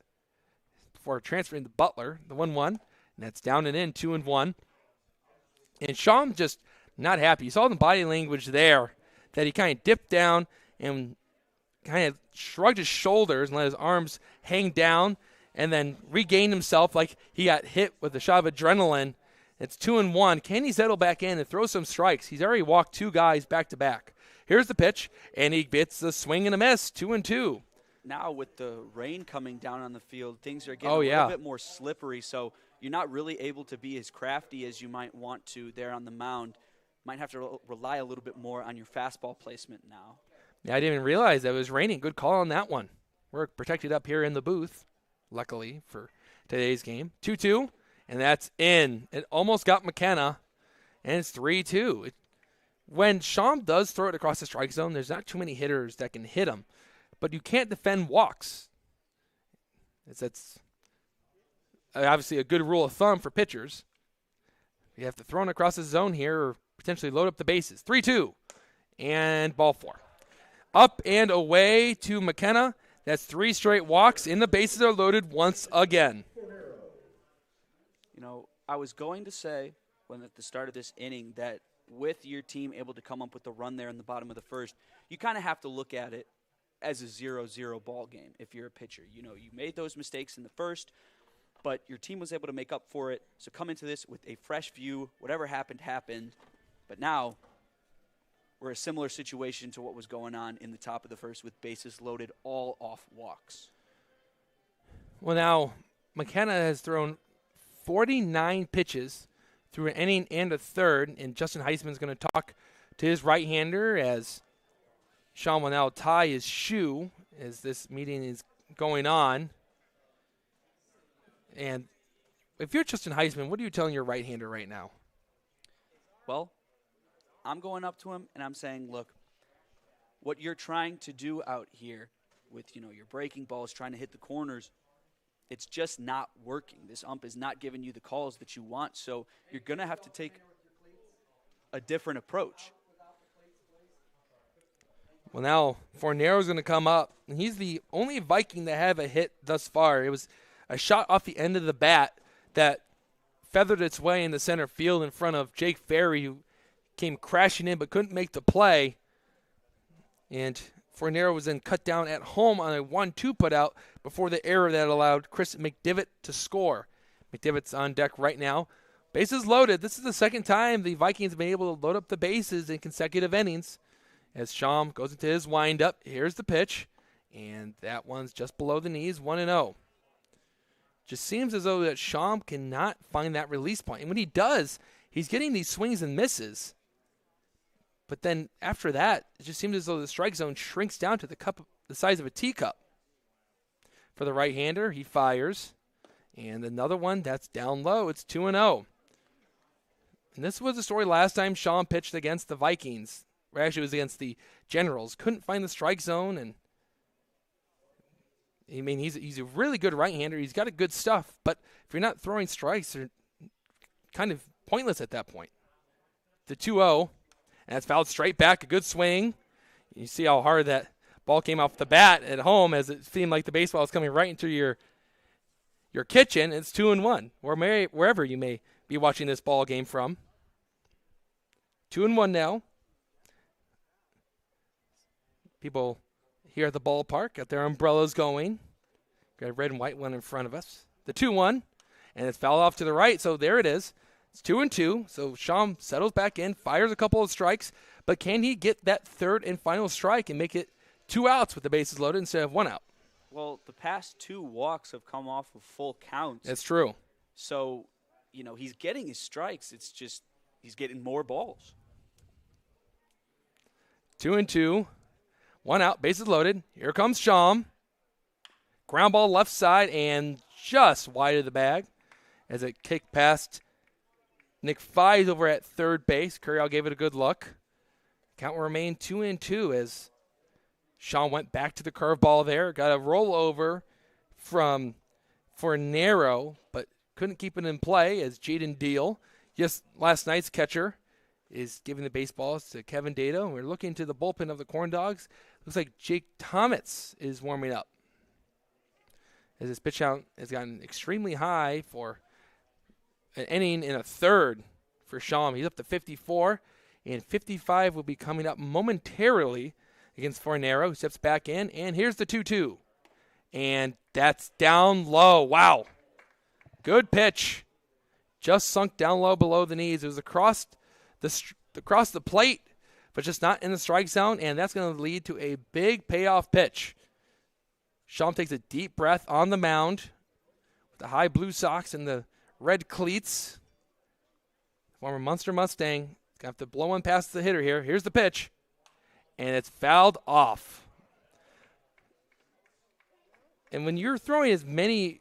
before transferring to Butler, the 1-1. And that's down and in, 2-1. And Sean just not happy. You saw the body language there that he kind of dipped down and kind of shrugged his shoulders and let his arms hang down and then regained himself like he got hit with a shot of adrenaline. It's 2-1. Can he settle back in and throw some strikes? He's already walked 2 guys back-to-back. Here's the pitch, and he gets a swing and a miss, 2-2. Now with the rain coming down on the field, things are getting a little bit more slippery, so you're not really able to be as crafty as you might want to there on the mound. Might have to rely a little bit more on your fastball placement now. Yeah, I didn't even realize that it was raining. Good call on that one. We're protected up here in the booth, luckily, for today's game. 2-2, and that's in. It almost got McKenna, and it's 3-2. When Schaum does throw it across the strike zone, there's not too many hitters that can hit him. But you can't defend walks. That's obviously a good rule of thumb for pitchers. You have to throw it across the zone here or potentially load up the bases. 3-2, and ball 4. Up and away to McKenna. That's 3 straight walks, and the bases are loaded once again. You know, I was going to say when at the start of this inning that with your team able to come up with the run there in the bottom of the first, you kind of have to look at it as a 0-0 ball game if you're a pitcher. You know, you made those mistakes in the first, but your team was able to make up for it. So come into this with a fresh view. Whatever happened, happened. But now we're a similar situation to what was going on in the top of the first with bases loaded all off walks. Well, now McKenna has thrown 49 pitches through an inning and a third, and Justin Heisman's going to talk to his right-hander as Schaum will now tie his shoe as this meeting is going on. And if you're Justin Heisman, what are you telling your right-hander right now? Well, I'm going up to him and I'm saying, look, what you're trying to do out here with, you know, your breaking balls, trying to hit the corners, it's just not working. This ump is not giving you the calls that you want, so you're going to have to take a different approach. Well, now Fornero's going to come up, and he's the only Viking to have a hit thus far. It was a shot off the end of the bat that feathered its way in the center field in front of Jake Ferry, who came crashing in but couldn't make the play. And Fornero was then cut down at home on a 1-2 putout before the error that allowed Chris McDivitt to score. McDivitt's on deck right now. Bases loaded. This is the second time the Vikings have been able to load up the bases in consecutive innings. As Schaum goes into his windup, here's the pitch, and that one's just below the knees, 1-0. Just seems as though that Schaum cannot find that release point. And when he does, he's getting these swings and misses. But then after that, it just seems as though the strike zone shrinks down to the size of a teacup. For the right-hander, he fires. And another one, that's down low. It's 2-0. And this was the story last time Schaum pitched against the Vikings. Or actually, it was against the Generals. Couldn't find the strike zone. And I mean, he's a really good right-hander. He's got a good stuff. But if you're not throwing strikes, they're kind of pointless at that point. The 2-0. And that's fouled straight back. A good swing. You see how hard that ball came off the bat at home as it seemed like the baseball was coming right into your kitchen. It's 2-1. Or wherever you may be watching this ball game from. 2-1 now. People here at the ballpark got their umbrellas going. Got a red and white one in front of us. The 2-1. And it's fouled off to the right, so there it is. It's 2-2, so Schaum settles back in, fires a couple of strikes, but can he get that third and final strike and make it 2 outs with the bases loaded instead of 1 out? Well, the past 2 walks have come off of full counts. That's true. So, you know, he's getting his strikes. It's just he's getting more balls. 2-2, 1 out, bases loaded. Here comes Schaum. Ground ball left side and just wide of the bag as it kicked past Nick Fies over at third base. Curriell gave it a good look. Count will remain 2-2 as Schaum went back to the curveball there. Got a rollover from Fornero, but couldn't keep it in play as Jaden Deal, just last night's catcher, is giving the baseballs to Kevin Dado. And we're looking to the bullpen of the Corndogs. Looks like Jake Thomas is warming up, as his pitch count has gotten extremely high for an inning and a third for Schaum. He's up to 54, and 55 will be coming up momentarily against Fornero, who steps back in. And here's the 2-2. And that's down low. Wow. Good pitch. Just sunk down low below the knees. It was across the plate, but just not in the strike zone, and that's going to lead to a big payoff pitch. Schaum takes a deep breath on the mound with the high blue socks and the red cleats. Former Munster Mustang. Going to have to blow one past the hitter here. Here's the pitch, and it's fouled off. And when you're throwing as many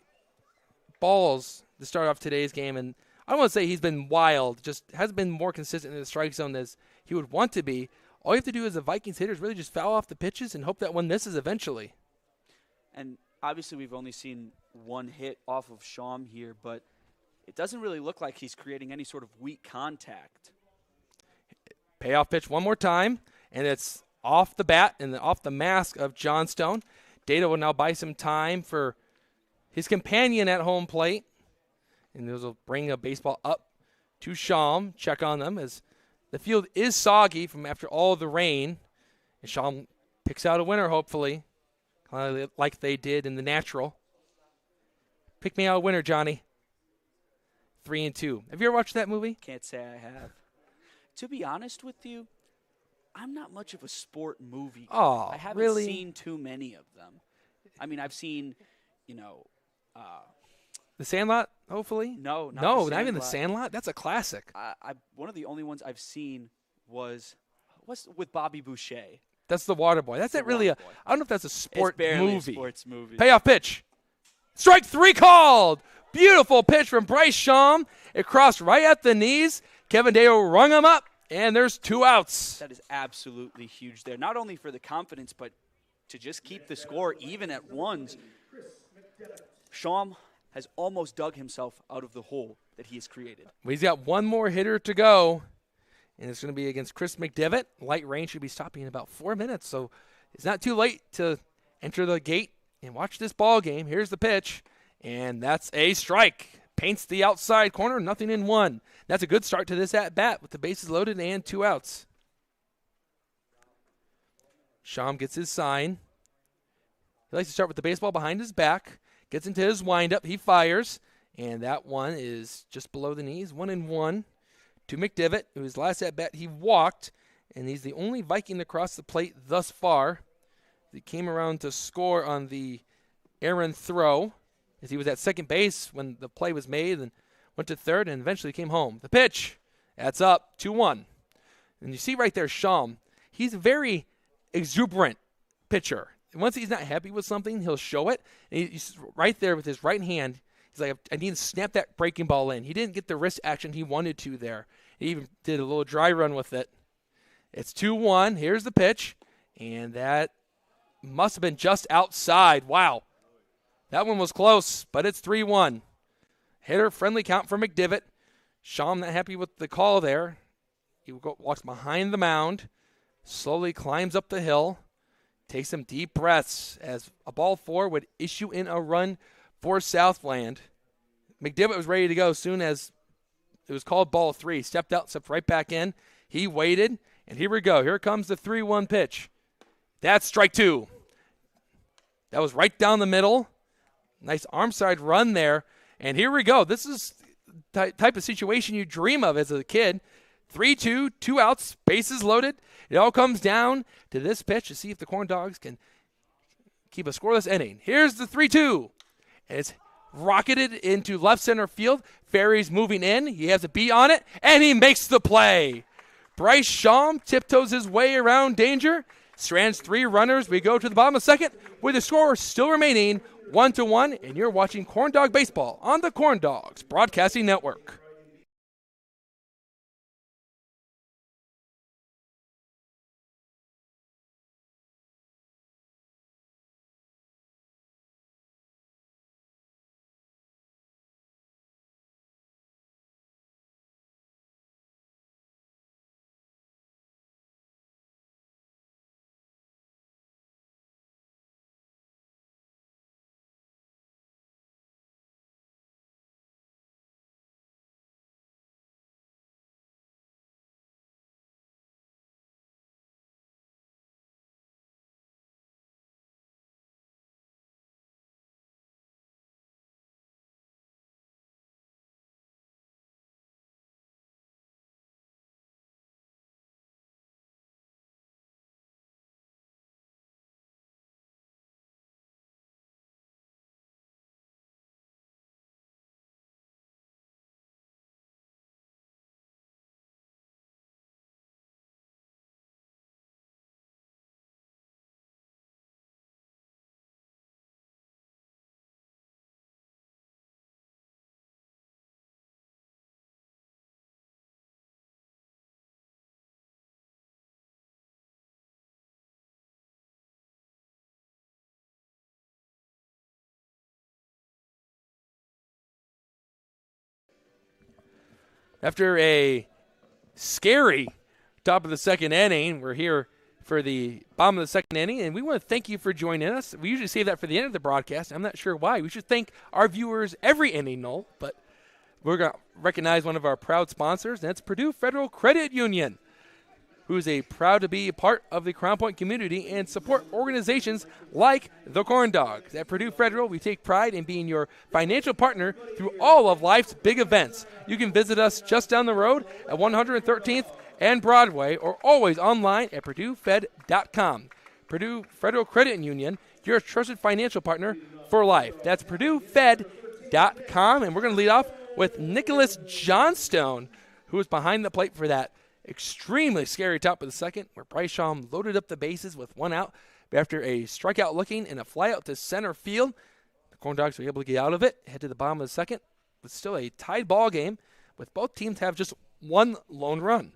balls to start off today's game, and I don't want to say he's been wild, just hasn't been more consistent in the strike zone as he would want to be. All you have to do as a Vikings hitter is really just foul off the pitches and hope that one misses eventually. And obviously we've only seen one hit off of Schaum here, but it doesn't really look like he's creating any sort of weak contact. Payoff pitch one more time, and it's off the bat and off the mask of Johnstone. Data will now buy some time for his companion at home plate. And those will bring a baseball up to Schaum, check on them as the field is soggy from after all the rain. And Schaum picks out a winner, hopefully, kind of like they did in the natural. Pick me out a winner, Johnny. 3-2. Have you ever watched that movie? Can't say I have. To be honest with you, I'm not much of a sport movie guy. Oh, I haven't really? seen too many of them. I mean, I've seen, The Sandlot, hopefully? No, not even The Sandlot. That's a classic. One of the only ones I've seen was with Bobby Boucher. That's The Waterboy. That's not really I don't know if that's a sport it's barely movie. A sports movie. Payoff pitch. Strike 3 called. Beautiful pitch from Bryce Schaum. It crossed right at the knees. Kevin Dale rung him up, and there's 2 outs. That is absolutely huge there. Not only for the confidence, but to just keep the score even at ones. Schaum has almost dug himself out of the hole that he has created. Well, he's got one more hitter to go, and it's going to be against Chris McDevitt. Light rain should be stopping in about 4 minutes, so it's not too late to enter the gate and watch this ball game. Here's the pitch, and that's a strike. Paints the outside corner, nothing in one. That's a good start to this at-bat with the bases loaded and 2 outs. Schaum gets his sign. He likes to start with the baseball behind his back. Gets into his windup. He fires. And that one is just below the knees. 1-1 to McDevitt, whose last at-bat he walked. And he's the only Viking to cross the plate thus far. He came around to score on the errant throw as he was at second base when the play was made and went to third and eventually came home. The pitch. That's up. 2-1. And you see right there Schaum. He's a very exuberant pitcher. Once he's not happy with something, he'll show it. And he's right there with his right hand. He's like, I need to snap that breaking ball in. He didn't get the wrist action he wanted to there. He even did a little dry run with it. It's 2-1. Here's the pitch. And that must have been just outside. Wow. That one was close, but it's 3-1. Hitter friendly count for McDevitt. Schaum not happy with the call there. He walks behind the mound, slowly climbs up the hill. Takes some deep breaths as a ball 4 would issue in a run for Southland. McDevitt was ready to go as soon as it was called ball 3. Stepped out, stepped right back in. He waited, and here we go. Here comes the 3-1 pitch. That's strike 2. That was right down the middle. Nice arm side run there. And here we go. This is the type of situation you dream of as a kid. 3-2, 2 outs, bases loaded. It all comes down to this pitch to see if the Corndogs can keep a scoreless inning. Here's the 3-2. And it's rocketed into left center field. Ferry's moving in. He has a beat on it, and he makes the play. Bryce Schaum tiptoes his way around danger. Strands 3 runners. We go to the bottom of the second with the score still remaining 1-1, and you're watching Corndog Baseball on the Corndogs Broadcasting Network. After a scary top of the second inning, we're here for the bottom of the second inning, and we want to thank you for joining us. We usually save that for the end of the broadcast. I'm not sure why. We should thank our viewers every inning, Noel, but we're going to recognize one of our proud sponsors, and that's Purdue Federal Credit Union, who is proud to be a part of the Crown Point community and support organizations like the Corndogs. At Purdue Federal, we take pride in being your financial partner through all of life's big events. You can visit us just down the road at 113th and Broadway, or always online at purduefed.com. Purdue Federal Credit Union, your trusted financial partner for life. That's purduefed.com, and we're going to lead off with Nicholas Johnstone, who was behind the plate for that extremely scary top of the second, where Bryce Shaw loaded up the bases with one out after a strikeout looking and a fly out to center field. The Corndogs were able to get out of it, head to the bottom of the second, but still a tied ball game with both teams have just one lone run.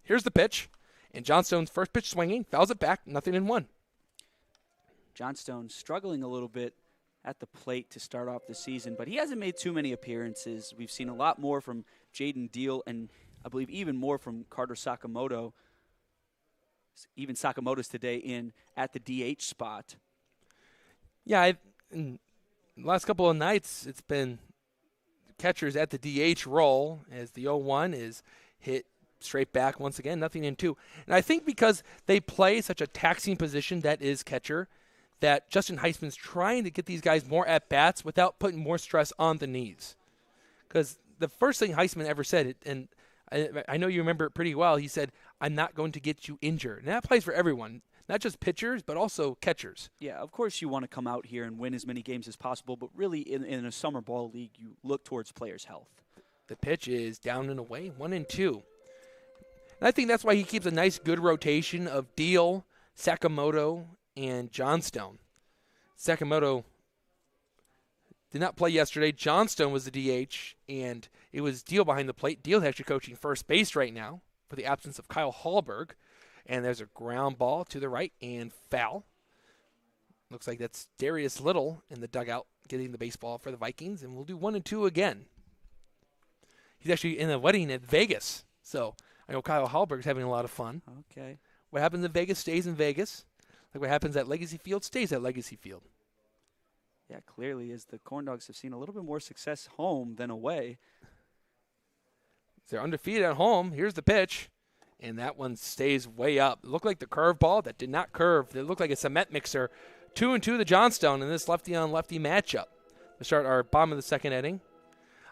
Here's the pitch, and Johnstone's first pitch swinging, fouls it back, 0-1. Johnstone struggling a little bit at the plate to start off the season, but he hasn't made too many appearances. We've seen a lot more from Jaden Deal, and I believe even more from Carter Sakamoto. Even Sakamoto's today in at the DH spot. Yeah, in the last couple of nights, it's been catchers at the DH role as the 0-1 is hit straight back once again, 0-2. And I think because they play such a taxing position that is catcher, that Justin Heisman's trying to get these guys more at-bats without putting more stress on the knees. Because the first thing Heisman ever said, and I know you remember it pretty well, he said, "I'm not going to get you injured." And that applies for everyone, not just pitchers, but also catchers. Yeah, of course you want to come out here and win as many games as possible, but really in a summer ball league, you look towards players' health. The pitch is down and away, 1-2. And I think that's why he keeps a nice, good rotation of Deal, Sakamoto, and Johnstone. Sakamoto did not play yesterday. Johnstone was the DH, and it was Deal behind the plate. Deal actually coaching first base right now for the absence of Kyle Hallberg. And there's a ground ball to the right and foul. Looks like that's Darius Little in the dugout getting the baseball for the Vikings, and we'll do 1-2 again. He's actually in a wedding at Vegas, so I know Kyle Hallberg's having a lot of fun. Okay. What happens in Vegas stays in Vegas. Like what happens at Legacy Field stays at Legacy Field. Yeah, clearly, as the Corndogs have seen a little bit more success home than away. They're undefeated at home. Here's the pitch, and that one stays way up. It looked like the curveball that did not curve. It looked like a cement mixer. 2-2 the Johnstone in this lefty-on-lefty matchup. To start our bottom of the second inning.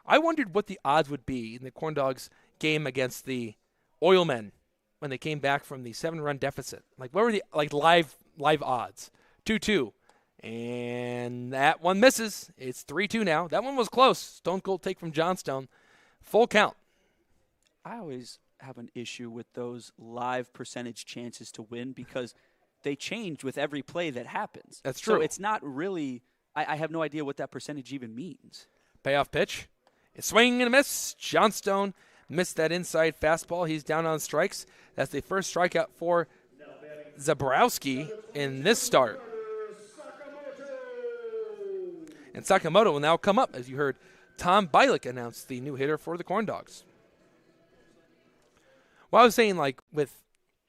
I wondered what the odds would be in the Corndogs game against the Oilmen when they came back from the 7-run deficit. Like, what were the live odds? 2-2. And that one misses. It's 3-2 now. That one was close. Stone cold take from Johnstone. Full count. I always have an issue with those live percentage chances to win because they change with every play that happens. That's true. So it's not really – I have no idea what that percentage even means. Payoff pitch. It's swing and a miss. Johnstone missed that inside fastball. He's down on strikes. That's the first strikeout for Zabrowski in this start. And Sakamoto will now come up, as you heard Tom Bialik announce the new hitter for the Corndogs. Well, I was saying, like, with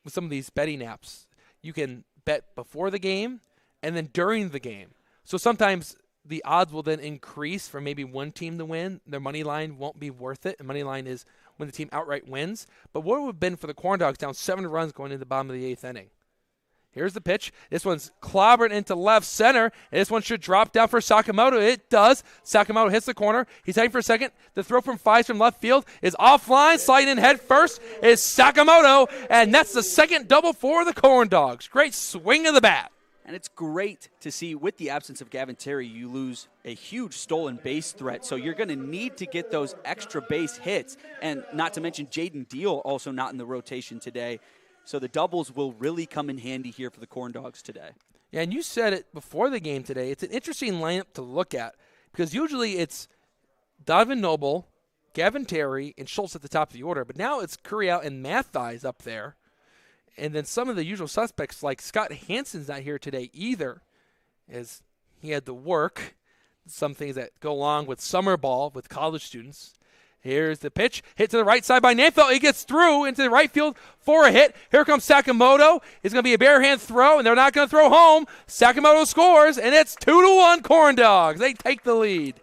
some of these betting apps, you can bet before the game and then during the game. So sometimes the odds will then increase for maybe one team to win. Their money line won't be worth it. And money line is when the team outright wins. But what would have been for the Corndogs down 7 runs going into the bottom of the 8th inning? Here's the pitch. This one's clobbered into left center. And this one should drop down for Sakamoto. It does. Sakamoto hits the corner. He's heading for second. The throw from Fies from left field is offline. Sliding in head first is Sakamoto. And that's the second double for the Corndogs. Great swing of the bat. And it's great to see with the absence of Gavin Terry, you lose a huge stolen base threat. So you're going to need to get those extra base hits. And not to mention Jaden Deal also not in the rotation today. So the doubles will really come in handy here for the Corndogs today. Yeah, and you said it before the game today. It's an interesting lineup to look at because usually it's Donovan Noble, Gavin Terry, and Schultz at the top of the order. But now it's Curriell and Mathies up there. And then some of the usual suspects like Scott Hansen's not here today either, as he had to work some things that go along with summer ball with college students. Here's the pitch. Hit to the right side by Nanfeld. He gets through into the right field for a hit. Here comes Sakamoto. It's going to be a bare hand throw, and they're not going to throw home. Sakamoto scores, and it's 2-1 Corndogs. They take the lead.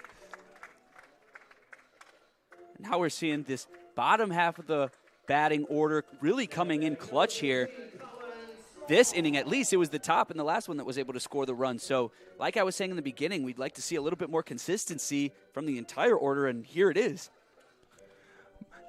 Now we're seeing this bottom half of the batting order really coming in clutch here. This inning, at least, it was the top and the last one that was able to score the run. So, like I was saying in the beginning, we'd like to see a little bit more consistency from the entire order, and here it is.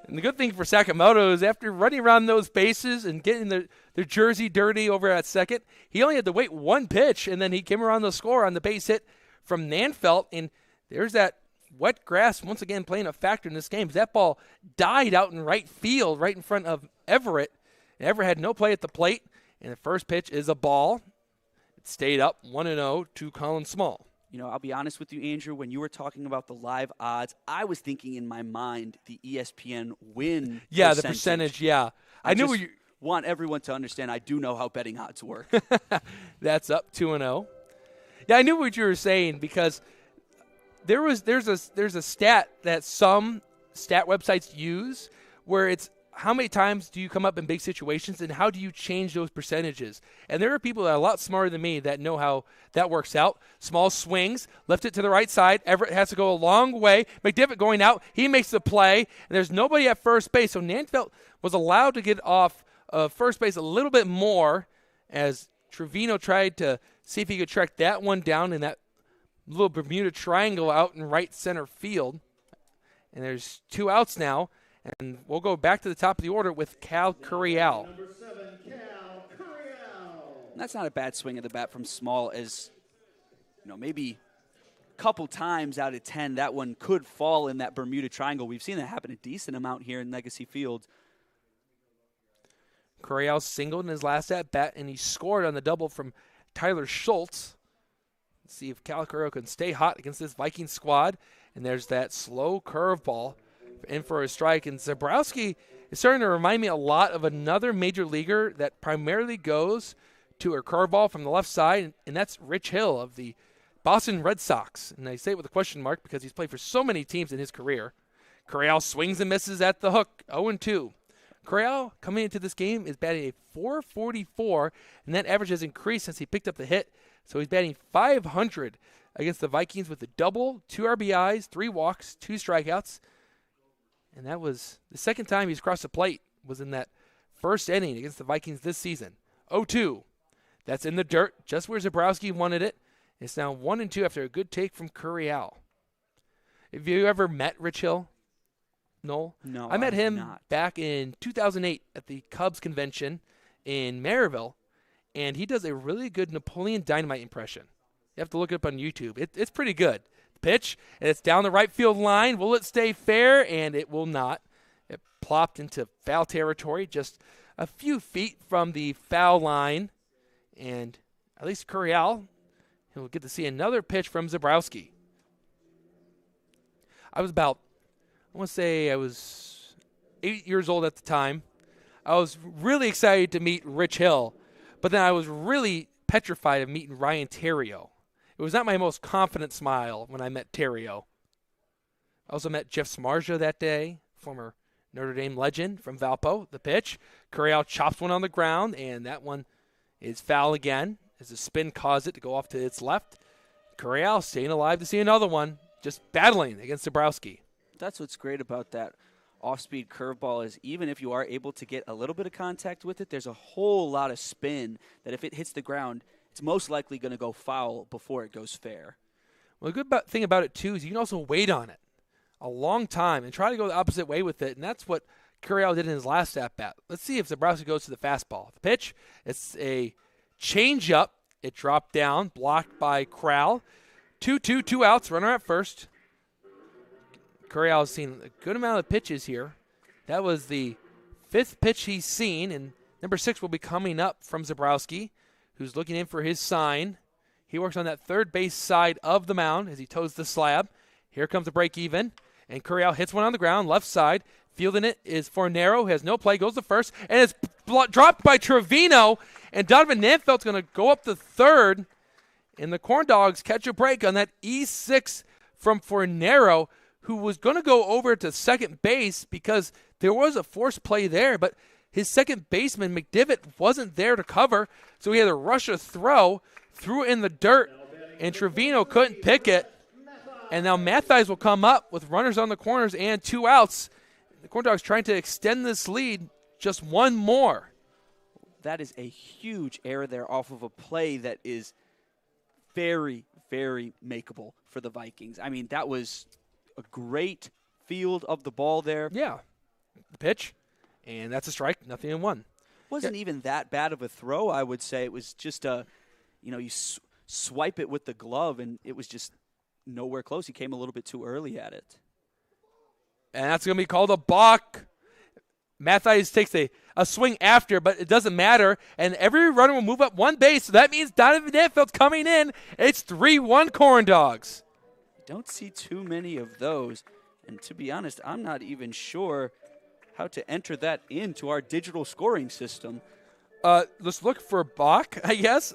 And the good thing for Sakamoto is after running around those bases and getting their jersey dirty over at second, he only had to wait one pitch, and then he came around the score on the base hit from Nanfeld, and there's that wet grass once again playing a factor in this game. That ball died out in right field, right in front of Everett. And Everett had no play at the plate. And the first pitch is a ball. It stayed up 1-0 to Colin Small. You know, I'll be honest with you, Andrew, when you were talking about the live odds, I was thinking in my mind the ESPN win the percentage, yeah. I knew you want everyone to understand I do know how betting odds work. That's up 2-0. Yeah, I knew what you were saying because there's a stat that some stat websites use where it's how many times do you come up in big situations and how do you change those percentages? And there are people that are a lot smarter than me that know how that works out. Small swings, lift it to the right side. Everett has to go a long way. McDivitt going out. He makes the play, and there's nobody at first base. So Nanfeld was allowed to get off first base a little bit more as Trevino tried to see if he could track that one down in that little Bermuda Triangle out in right center field. And there's 2 outs now. And we'll go back to the top of the order with Cal Curiel. Number 7, Cal Curiel. That's not a bad swing of the bat from Small, as maybe a couple times out of 10 that one could fall in that Bermuda Triangle. We've seen that happen a decent amount here in Legacy Field. Curiel singled in his last at bat, and he scored on the double from Tyler Schultz. Let's see if Cal Curiel can stay hot against this Viking squad. And there's that slow curveball in for a strike. And Zabrowski is starting to remind me a lot of another major leaguer that primarily goes to a curveball from the left side, and that's Rich Hill of the Boston Red Sox. And I say it with a question mark because he's played for so many teams in his career. Correal swings and misses at the hook, 0-2. Correal, coming into this game, is batting a .444, and that average has increased since he picked up the hit. So he's batting .500 against the Vikings with a double, 2 RBIs, 3 walks, 2 strikeouts. And that was the second time he's crossed the plate was in that first inning against the Vikings this season. 0-2. That's in the dirt, just where Zabrowski wanted it. It's now 1-2 after a good take from Curiel. Have you ever met Rich Hill? No? No, I met him not. back in 2008 at the Cubs convention in Maryville, and he does a really good Napoleon Dynamite impression. You have to look it up on YouTube. It's pretty good. Pitch, and it's down the right field line. Will it stay fair? And it will not. It plopped into foul territory, just a few feet from the foul line. And at least Curiel, he'll get to see another pitch from Zabrowski. I was 8 years old at the time. I was really excited to meet Rich Hill, but then I was really petrified of meeting Ryan Theriot. It was not my most confident smile when I met Theriot. I also met Jeff Smarja that day, former Notre Dame legend from Valpo. The pitch, Curiel chops one on the ground, and that one is foul again as the spin caused it to go off to its left. Curiel staying alive to see another one, just battling against Zabrowski. That's what's great about that off-speed curveball is even if you are able to get a little bit of contact with it, there's a whole lot of spin that if it hits the ground, it's most likely going to go foul before it goes fair. Well, the good thing about it, too, is you can also wait on it a long time and try to go the opposite way with it, and that's what Curiel did in his last at-bat. Let's see if Zabrowski goes to the fastball. The pitch, it's a change-up. It dropped down, blocked by Crowell. 2-2, 2 outs, runner at first. Curiel has seen a good amount of pitches here. That was the 5th pitch he's seen, and number 6 will be coming up from Zabrowski, who's looking in for his sign. He works on that third base side of the mound as he toes the slab. Here comes the break even, and Curiel hits one on the ground, left side. Fielding it is Fornero, who has no play, goes to first, and it's dropped by Trevino, and Donovan Nanfeld's going to go up to third, and the Corndogs catch a break on that E6 from Fornero, who was going to go over to second base because there was a forced play there, but his second baseman, McDivitt, wasn't there to cover, so he had to rush a throw, threw it in the dirt, and Trevino couldn't pick it. And now Mattheis will come up with runners on the corners and 2 outs. The Corndogs trying to extend this lead just one more. That is a huge error there off of a play that is very, very makeable for the Vikings. I mean, that was a great field of the ball there. Yeah. The pitch, and that's a strike, nothing in one. Wasn't even that bad of a throw, I would say. It was just you swipe it with the glove, and it was just nowhere close. He came a little bit too early at it. And that's going to be called a balk. Mattheis takes a swing after, but it doesn't matter. And every runner will move up one base, so that means Donovan Nanfeld's coming in. It's 3-1 Corndogs. Don't see too many of those. And to be honest, I'm not even sure how to enter that into our digital scoring system. Let's look for balk, I guess.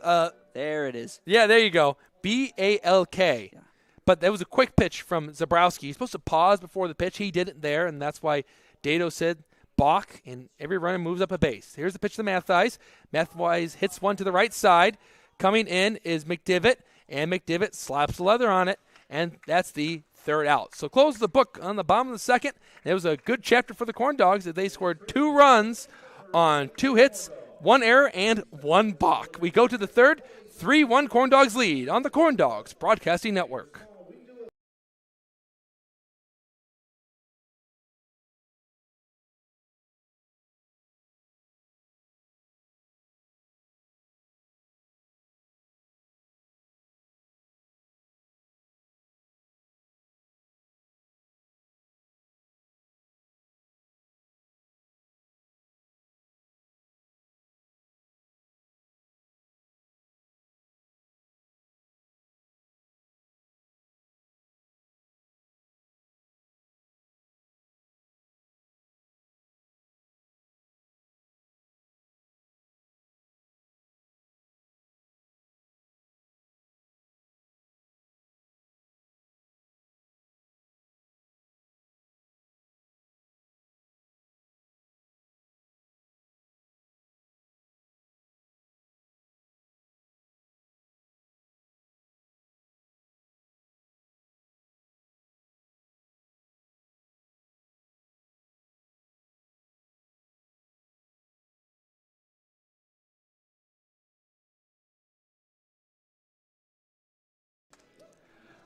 There it is. Yeah, there you go. B-A-L-K. Yeah. But that was a quick pitch from Zabrowski. He's supposed to pause before the pitch. He didn't there, and that's why Dato said balk, and every runner moves up a base. Here's the pitch to Mattheis. Mattheis hits one to the right side. Coming in is McDivitt, and McDivitt slaps the leather on it, and that's the third out. So close the book on the bottom of the second. It was a good chapter for the Corndogs as they scored 2 runs on 2 hits, 1 error, and 1 balk. We go to the third, 3-1 Corndogs lead on the Corndogs Broadcasting Network.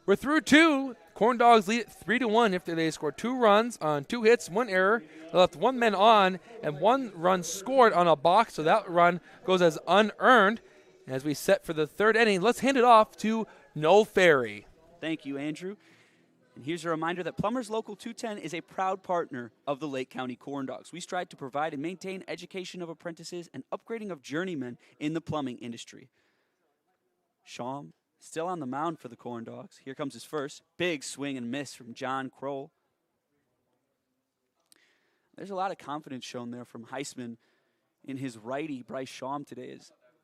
We're through 2. Corndogs lead it 3-1 after they scored 2 runs on 2 hits, 1 error. They left 1 man on and 1 run scored on a balk, so that run goes as unearned. As we set for the third inning, let's hand it off to Noel Ferry. Thank you, Andrew. And here's a reminder that Plumbers Local 210 is a proud partner of the Lake County Corndogs. We strive to provide and maintain education of apprentices and upgrading of journeymen in the plumbing industry. Shawm still on the mound for the Corndogs. Here comes his first. Big swing and miss from John Kroll. There's a lot of confidence shown there from Heisman in his righty, Bryce Shawm today.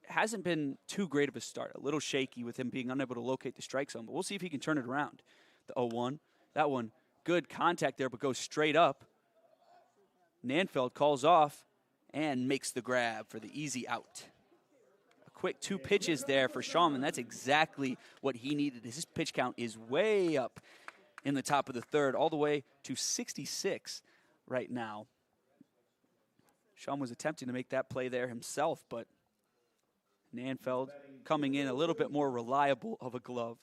Hasn't been too great of a start. A little shaky with him being unable to locate the strike zone, but we'll see if he can turn it around. The 0-1. That one, good contact there, but goes straight up. Nanfeld calls off and makes the grab for the easy out. Quick 2 pitches there for Shawm, and that's exactly what he needed. His pitch count is way up in the top of the third, all the way to 66 right now. Shawm was attempting to make that play there himself, but Nanfeld coming in a little bit more reliable of a glove.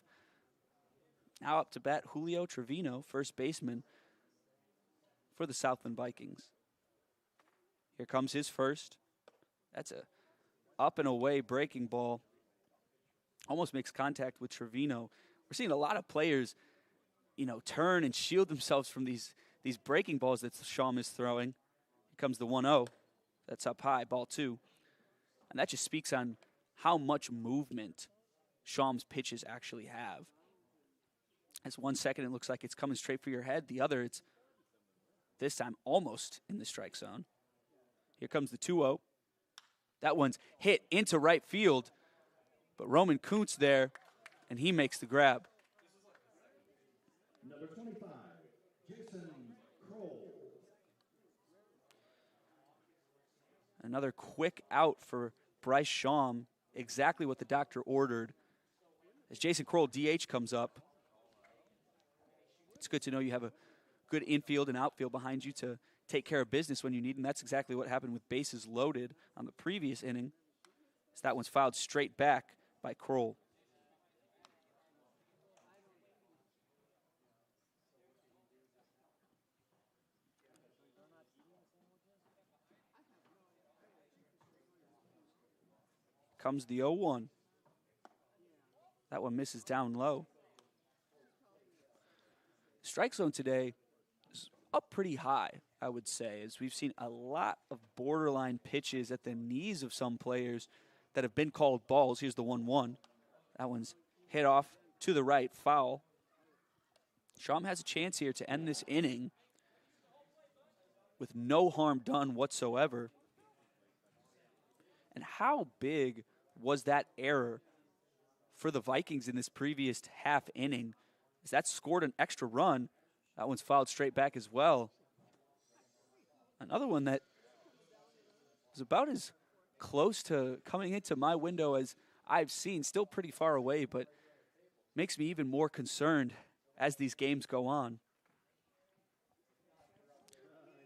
Now up to bat, Julio Trevino, first baseman for the Southland Vikings. Here comes his first. That's a up and away breaking ball. Almost makes contact with Trevino. We're seeing a lot of players, turn and shield themselves from these breaking balls that Shawm is throwing. Here comes the 1-0. That's up high, ball 2. And that just speaks on how much movement Shawm's pitches actually have. As 1 second, it looks like it's coming straight for your head. The other, it's this time almost in the strike zone. Here comes the 2-0. That one's hit into right field, but Roman Kuntz there, and he makes the grab. Number 25, Another quick out for Bryce Shawm, exactly what the doctor ordered. As Jason Kroll, DH, comes up, it's good to know you have a good infield and outfield behind you to take care of business when you need, and that's exactly what happened with bases loaded on the previous inning. So that one's fouled straight back by Kroll. Comes the 0-1. That one misses down low. Strike zone today is up pretty high, I would say, as we've seen a lot of borderline pitches at the knees of some players that have been called balls. Here's the 1-1. That one's hit off to the right, foul. Shawm has a chance here to end this inning with no harm done whatsoever. And how big was that error for the Vikings in this previous half inning? As that scored an extra run. That one's fouled straight back as well. Another one that was about as close to coming into my window as I've seen. Still pretty far away, but makes me even more concerned as these games go on.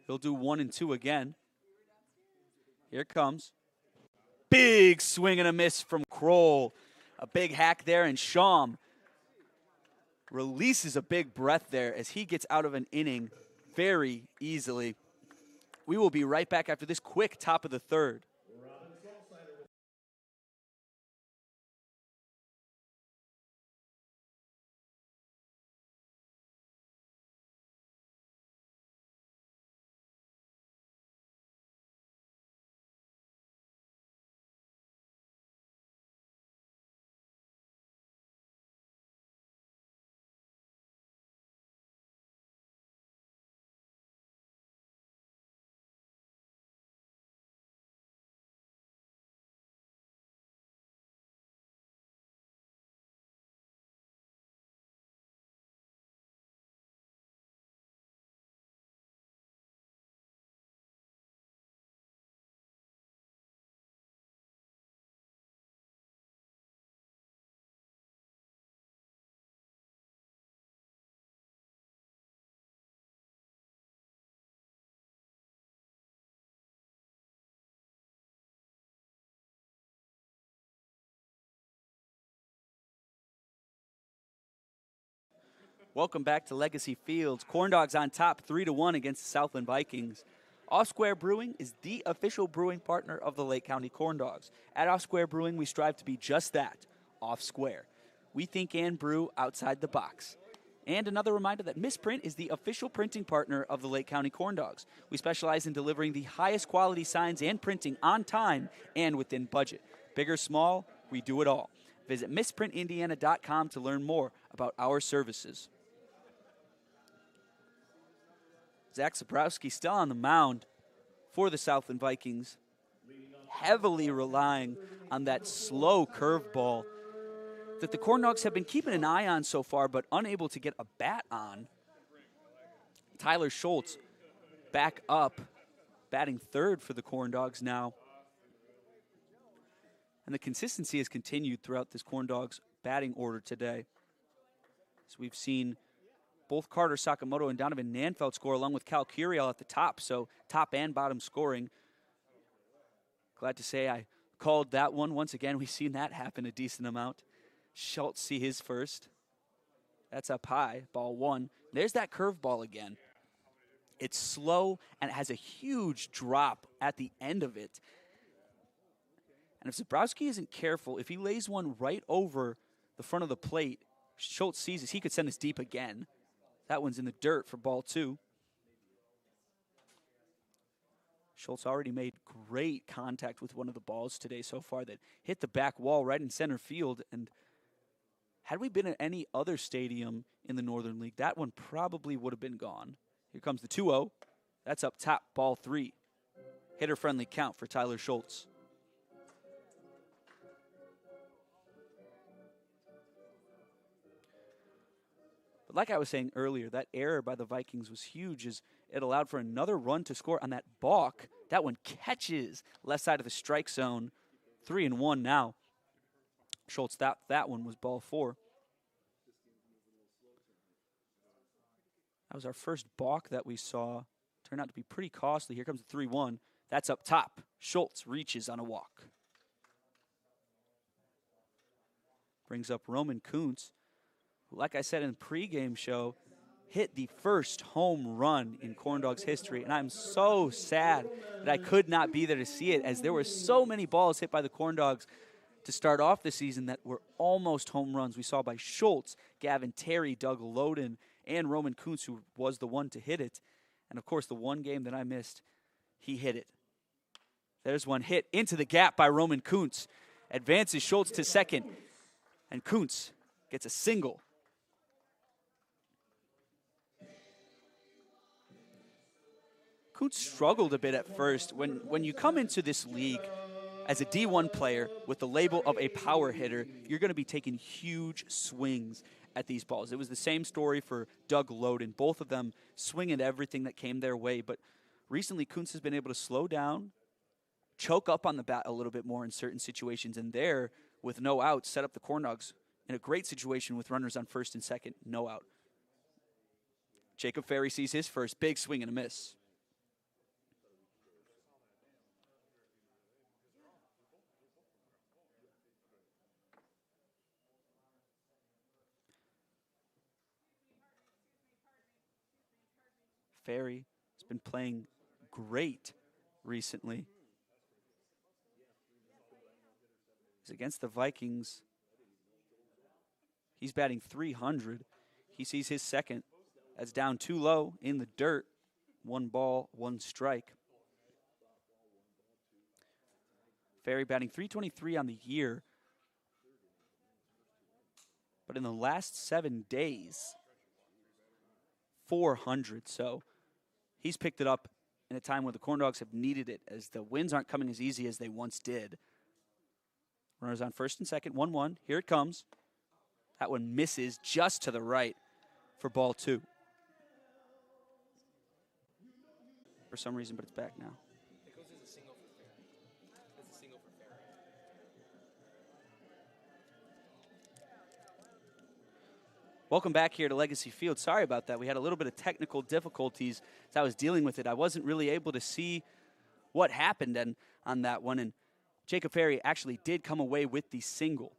He'll do 1 and 2 again. Here it comes. Big swing and a miss from Kroll. A big hack there, and Shawm releases a big breath there as he gets out of an inning very easily. We will be right back after this quick top of the third. Welcome back to Legacy Fields. Corndogs on top 3-1 against the Southland Vikings. Off Square Brewing is the official brewing partner of the Lake County Corndogs. At Off Square Brewing, we strive to be just that, off square. We think and brew outside the box. And another reminder that Misprint is the official printing partner of the Lake County Corndogs. We specialize in delivering the highest quality signs and printing on time and within budget. Big or small, we do it all. Visit misprintindiana.com to learn more about our services. Zach Zabrowski still on the mound for the Southland Vikings, heavily relying on that slow curveball that the Corndogs have been keeping an eye on so far, but unable to get a bat on. Tyler Schultz back up, batting third for the Corndogs now. And the consistency has continued throughout this Corndogs batting order today. So we've seen both Carter Sakamoto and Donovan Nanfeld score, along with Cal Curiel at the top, so top and bottom scoring. Glad to say I called that one. Once again, we've seen that happen a decent amount. Schultz see his first. That's up high, ball one. There's that curveball again. It's slow, and it has a huge drop at the end of it. And if Zabrowski isn't careful, if he lays one right over the front of the plate, Schultz sees this, he could send this deep again. That one's in the dirt for ball two. Schultz already made great contact with one of the balls today so far that hit the back wall right in center field. And had we been at any other stadium in the Northern League, that one probably would have been gone. Here comes the 2-0. That's up top, ball three. Hitter-friendly count for Tyler Schultz. But like I was saying earlier, that error by the Vikings was huge as it allowed for another run to score on that balk That one catches left side of the strike zone. 3-1 now. Schultz, that one was ball 4. That was our first balk that we saw. Turned out to be pretty costly. Here comes the 3-1. That's up top. Schultz reaches on a walk. Brings up Roman Kuntz, who, like I said in the pregame show, hit the first home run in Corndogs history. And I'm so sad that I could not be there to see it, as there were so many balls hit by the Corndogs to start off the season that were almost home runs. We saw by Schultz, Gavin Terry, Doug Loden, and Roman Kuntz, who was the one to hit it. And, of course, the one game that I missed, he hit it. There's one hit into the gap by Roman Kuntz. Advances Schultz to second, and Kuntz gets a single. Kuntz struggled a bit at first. When you come into this league as a D1 player with the label of a power hitter, you're going to be taking huge swings at these balls. It was the same story for Doug Loden. Both of them swinging at everything that came their way. But recently, Kuntz has been able to slow down, choke up on the bat a little bit more in certain situations, and there, with no outs, set up the Corndogs in a great situation with runners on first and second, no out. Jacob Ferry sees his first big swing and a miss. Ferry has been playing great recently. He's against the Vikings. He's batting .300. He sees his second. That's down too low in the dirt. 1 ball, 1 strike. Ferry batting .323 on the year. But in the last 7 days, 400. So he's picked it up in a time when the Corndogs have needed it, as the wins aren't coming as easy as they once did. Runners on first and second, 1-1. Here it comes. That one misses just to the right for ball 2. For some reason, but it's back now. It goes as a single for Ferry. It's a single for Ferry. Welcome back here to Legacy Field. Sorry about that. We had a little bit of technical difficulties as I was dealing with it. I wasn't really able to see what happened on that one, and Jacob Ferry actually did come away with the single.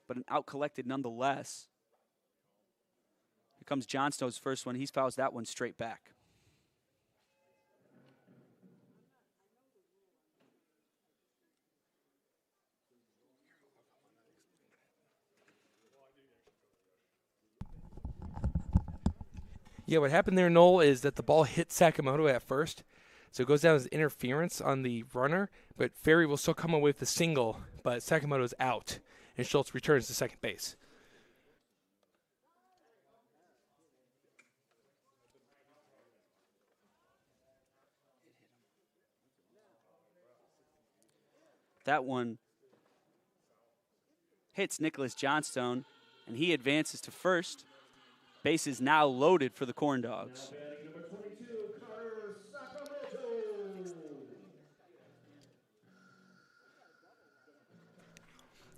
But an out collected nonetheless. Here comes John Snow's first one. He fouls that one straight back. Yeah, what happened there, Noel, is that the ball hit Sakamoto at first. So it goes down as interference on the runner, but Ferry will still come away with the single, but Sakamoto's out, and Schultz returns to second base. That one hits Nicholas Johnstone, and he advances to first. Base is now loaded for the Corndogs.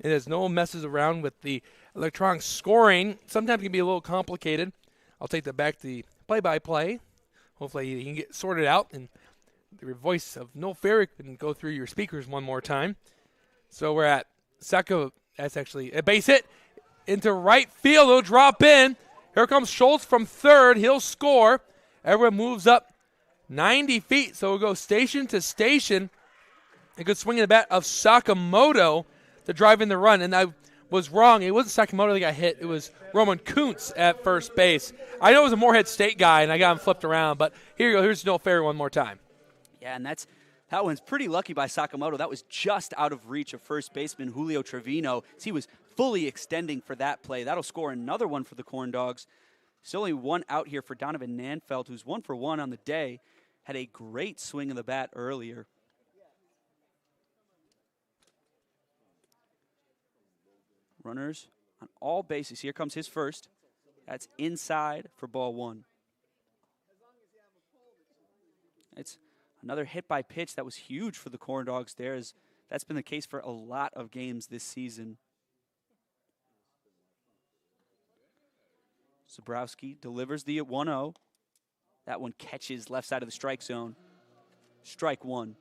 And as Noel messes around with the electronic scoring, sometimes it can be a little complicated. I'll take that back to the play-by-play. Hopefully you can get sorted out, and the voice of Noel Ferry can go through your speakers one more time. So we're at Saka. That's actually a base hit into right field. It'll drop in. Here comes Schultz from third. He'll score. Everyone moves up 90 feet, so we'll go station to station. A good swing in the bat of Sakamoto to drive in the run. And I was wrong. It wasn't Sakamoto that got hit. It was Roman Kuntz at first base. I know it was a Moorhead State guy, and I got him flipped around. But here you go. Here's Noel Ferry one more time. Yeah, and that one's pretty lucky by Sakamoto. That was just out of reach of first baseman Julio Trevino. He was fully extending for that play. That'll score another one for the Corndogs. There's only one out here for Donovan Nanfeld, who's 1 for 1 on the day. Had a great swing of the bat earlier. Runners on all bases. Here comes his first. That's inside for ball 1. It's another hit by pitch that was huge for the Corndogs there. That's been the case for a lot of games this season. Zabrowski delivers the 1-0. That one catches left side of the strike zone. Strike one.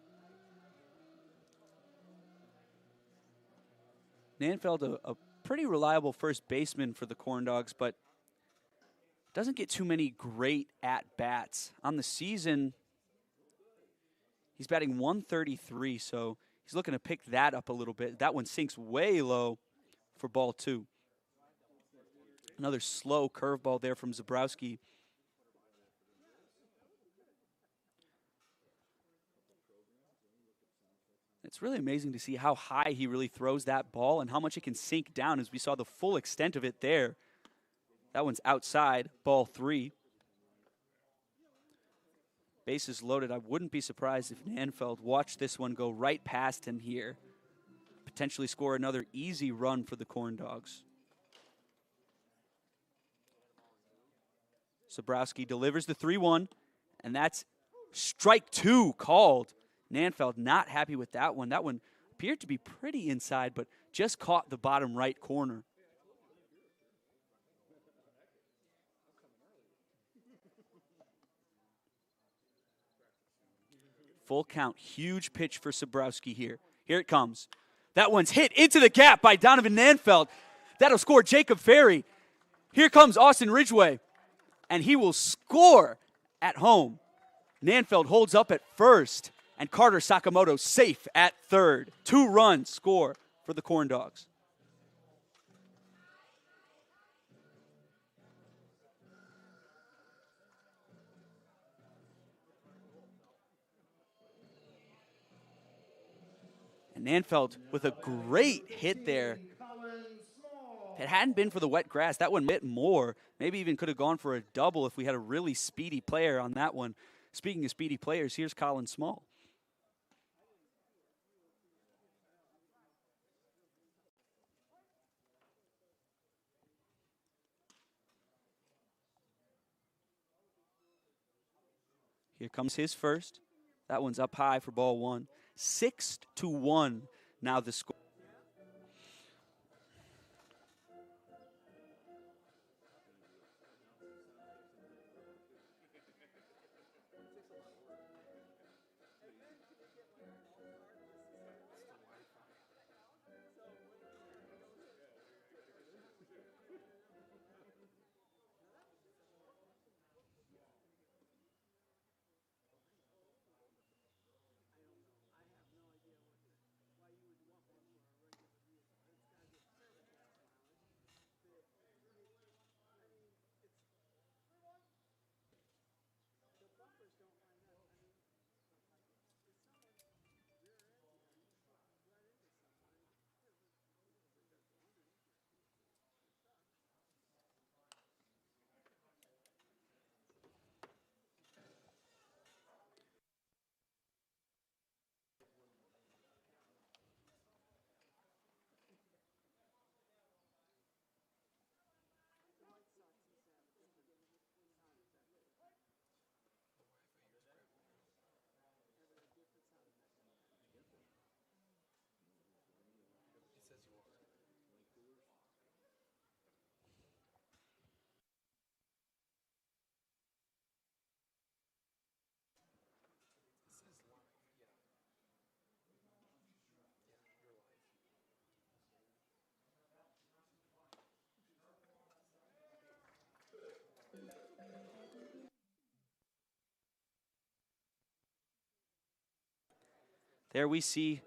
Nanfeld, a pretty reliable first baseman for the Corndogs, but doesn't get too many great at-bats. On the season, he's batting 133, so he's looking to pick that up a little bit. That one sinks way low for ball two. Another slow curveball there from Zabrowski. It's really amazing to see how high he really throws that ball and how much it can sink down, as we saw the full extent of it there. That one's outside, ball three. Bases loaded. I wouldn't be surprised if Nanfeld watched this one go right past him here. Potentially score another easy run for the Corndogs. Zabrowski delivers the 3-1, and that's strike two called. Nanfeld not happy with that one. That one appeared to be pretty inside, but just caught the bottom right corner. Full count, huge pitch for Zabrowski here. Here it comes. That one's hit into the gap by Donovan Nanfeld. That'll score Jacob Ferry. Here comes Austin Ridgway, and he will score at home. Nanfeld holds up at first, and Carter Sakamoto safe at third. 2 runs score for the Corndogs. And Nanfeld with a great hit there. If it hadn't been for the wet grass, that one meant more. Maybe even could have gone for a double if we had a really speedy player on that one. Speaking of speedy players, here's Colin Small. Here comes his first. That one's up high for ball one. 6-1 now the score. There we see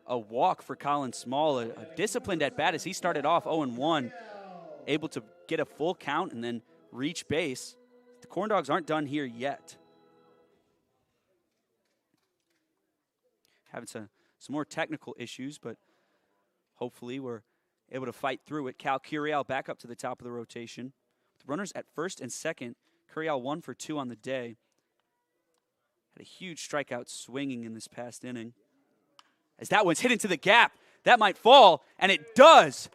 a walk for Colin Small, a disciplined at bat as he started off 0-1, able to get a full count and then reach base. The Corndogs aren't done here yet. Having some more technical issues, but hopefully we're able to fight through it. Cal Curiel back up to the top of the rotation. With runners at first and second, Curiel 1 for 2 on the day. Had a huge strikeout swinging in this past inning. As that one's hit into the gap, that might fall, and it does.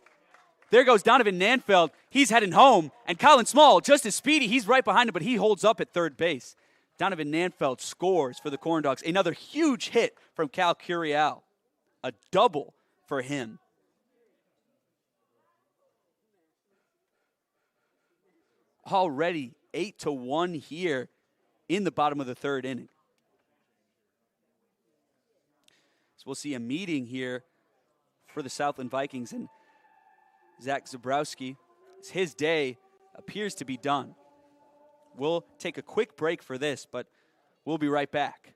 There goes Donovan Nanfeld. He's heading home, and Colin Small, just as speedy, he's right behind him, but he holds up at third base. Donovan Nanfeld scores for the Corndogs. Another huge hit from Cal Curiel. A double for him. Already 8-1 here in the bottom of the third inning. So we'll see a meeting here for the Southland Vikings, and Zach Zabrowski, his day appears to be done. We'll take a quick break for this, but we'll be right back.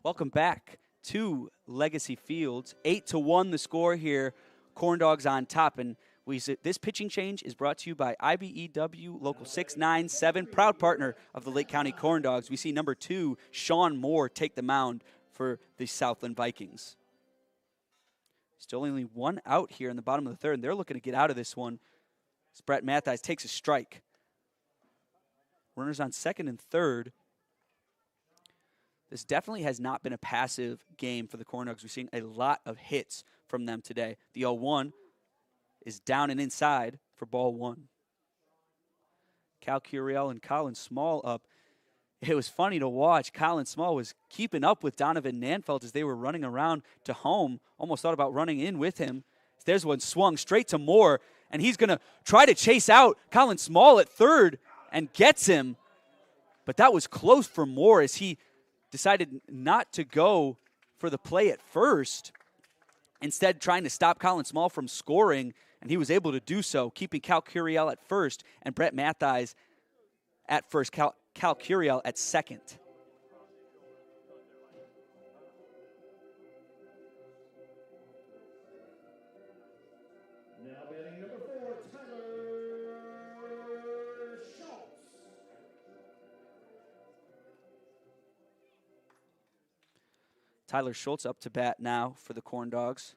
Welcome back to Legacy Fields. 8-1 the score here. Corndogs on top. And this pitching change is brought to you by IBEW Local 697, proud partner of the Lake County Corndogs. We see number 2, Sean Moore, take the mound for the Southland Vikings. Still only one out here in the bottom of the third, and they're looking to get out of this one. As Brett Mattheis takes a strike. Runners on second and third. This definitely has not been a passive game for the Corndogs. We've seen a lot of hits from them today. The 0-1 is down and inside for ball 1. Cal Curiel and Colin Small up. It was funny to watch. Colin Small was keeping up with Donovan Nanfeld as they were running around to home. Almost thought about running in with him. There's one swung straight to Moore, and he's going to try to chase out Colin Small at third and gets him. But that was close for Moore as he decided not to go for the play at first, instead trying to stop Colin Small from scoring, and he was able to do so, keeping Cal Curiel at first and Brett Mattheis at first, Cal Curiel at second. Now batting number 4, Tyler Schultz. Tyler Schultz up to bat now for the Corndogs.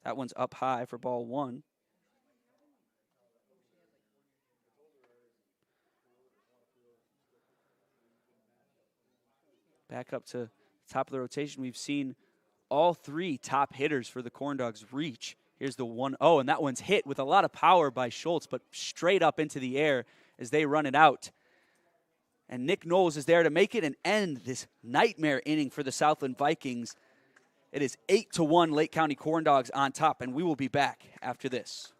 That one's up high for ball 1. Back up to the top of the rotation. We've seen all 3 top hitters for the Corndogs reach. Here's the 1-0, and that one's hit with a lot of power by Schultz, but straight up into the air as they run it out. And Nick Knowles is there to make it and end this nightmare inning for the Southland Vikings. It is 8-1 Lake County Corndogs on top, and we will be back after this.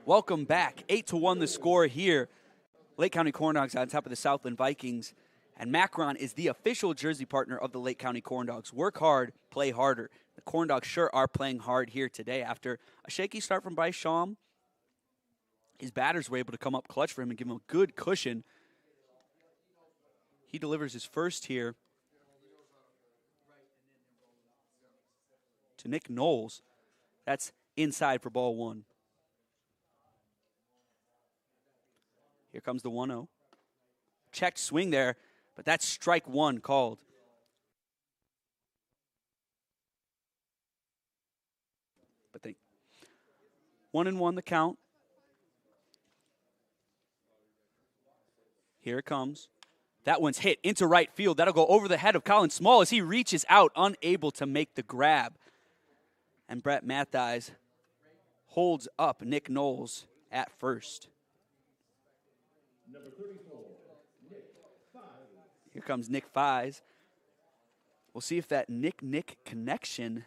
Welcome back. 8-1 the score here. Lake County Corndogs on top of the Southland Vikings. And Macron is the official jersey partner of the Lake County Corndogs. Work hard, play harder. The Corndogs sure are playing hard here today. After a shaky start from Bryce Schaum, his batters were able to come up clutch for him and give him a good cushion. He delivers his first here to Nick Knowles. That's inside for ball one. Here comes the 1-0. Checked swing there, but that's strike one called. But they 1-1 the count. Here it comes. That one's hit into right field. That'll go over the head of Colin Small as he reaches out, unable to make the grab. And Brett Mattheis holds up Nick Knowles at first. Number 34, Nick Fies. Here comes Nick Fies. We'll see if that Nick connection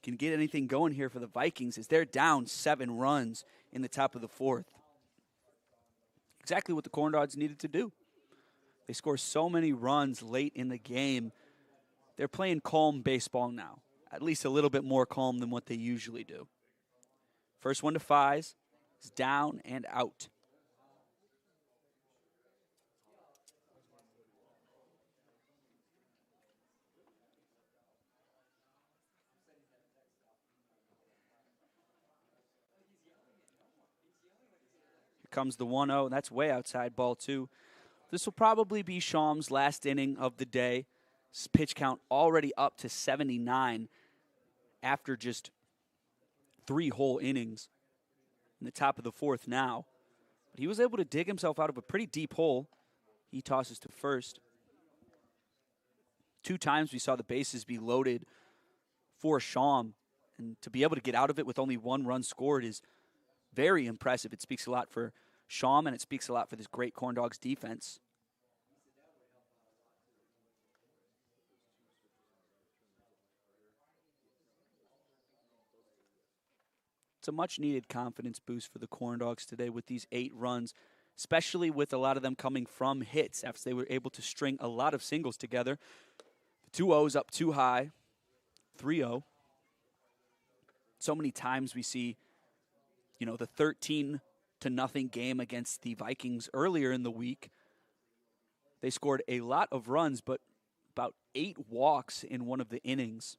can get anything going here for the Vikings as they're down 7 runs in the top of the fourth. Exactly what the Corndogs needed to do. They score so many runs late in the game. They're playing calm baseball now, at least a little bit more calm than what they usually do. First one to Fies is down and out. Comes the 1-0, and that's way outside, ball two. This will probably be Schaum's last inning of the day. His pitch count already up to 79 after just 3 whole innings in the top of the fourth now. But he was able to dig himself out of a pretty deep hole. He tosses to first. 2 times we saw the bases be loaded for Schaum, and to be able to get out of it with only 1 run scored is very impressive. It speaks a lot for Schaum, and it speaks a lot for this great Corndogs defense. It's a much-needed confidence boost for the Corndogs today with these 8 runs, especially with a lot of them coming from hits after they were able to string a lot of singles together. The 2-0's up too high, 3-0. So many times we see the 13-0 game against the Vikings earlier in the week. They scored a lot of runs, but about 8 walks in one of the innings.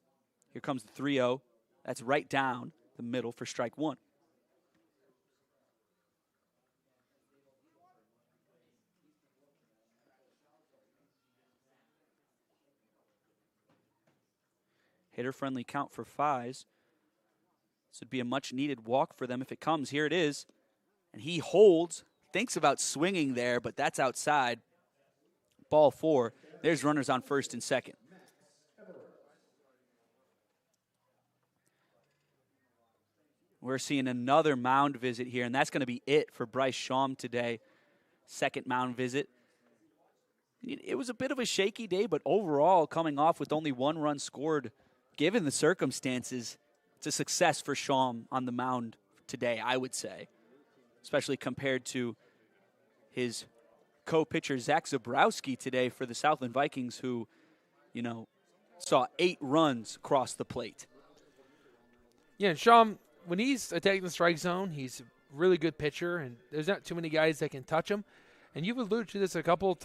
Here comes the 3-0. That's right down the middle for strike one. Hitter-friendly count for Fies. This would be a much-needed walk for them if it comes. Here it is. And he holds, thinks about swinging there, but that's outside. Ball 4. There's runners on first and second. We're seeing another mound visit here, and that's going to be it for Bryce Schaum today. Second mound visit. It was a bit of a shaky day, but overall, coming off with only 1 run scored, given the circumstances, it's a success for Schaum on the mound today, I would say, especially compared to his co-pitcher Zach Zabrowski today for the Southland Vikings, who, saw 8 runs cross the plate. Yeah, and Schaum, when he's attacking the strike zone, he's a really good pitcher, and there's not too many guys that can touch him. And you've alluded to this a couple of times.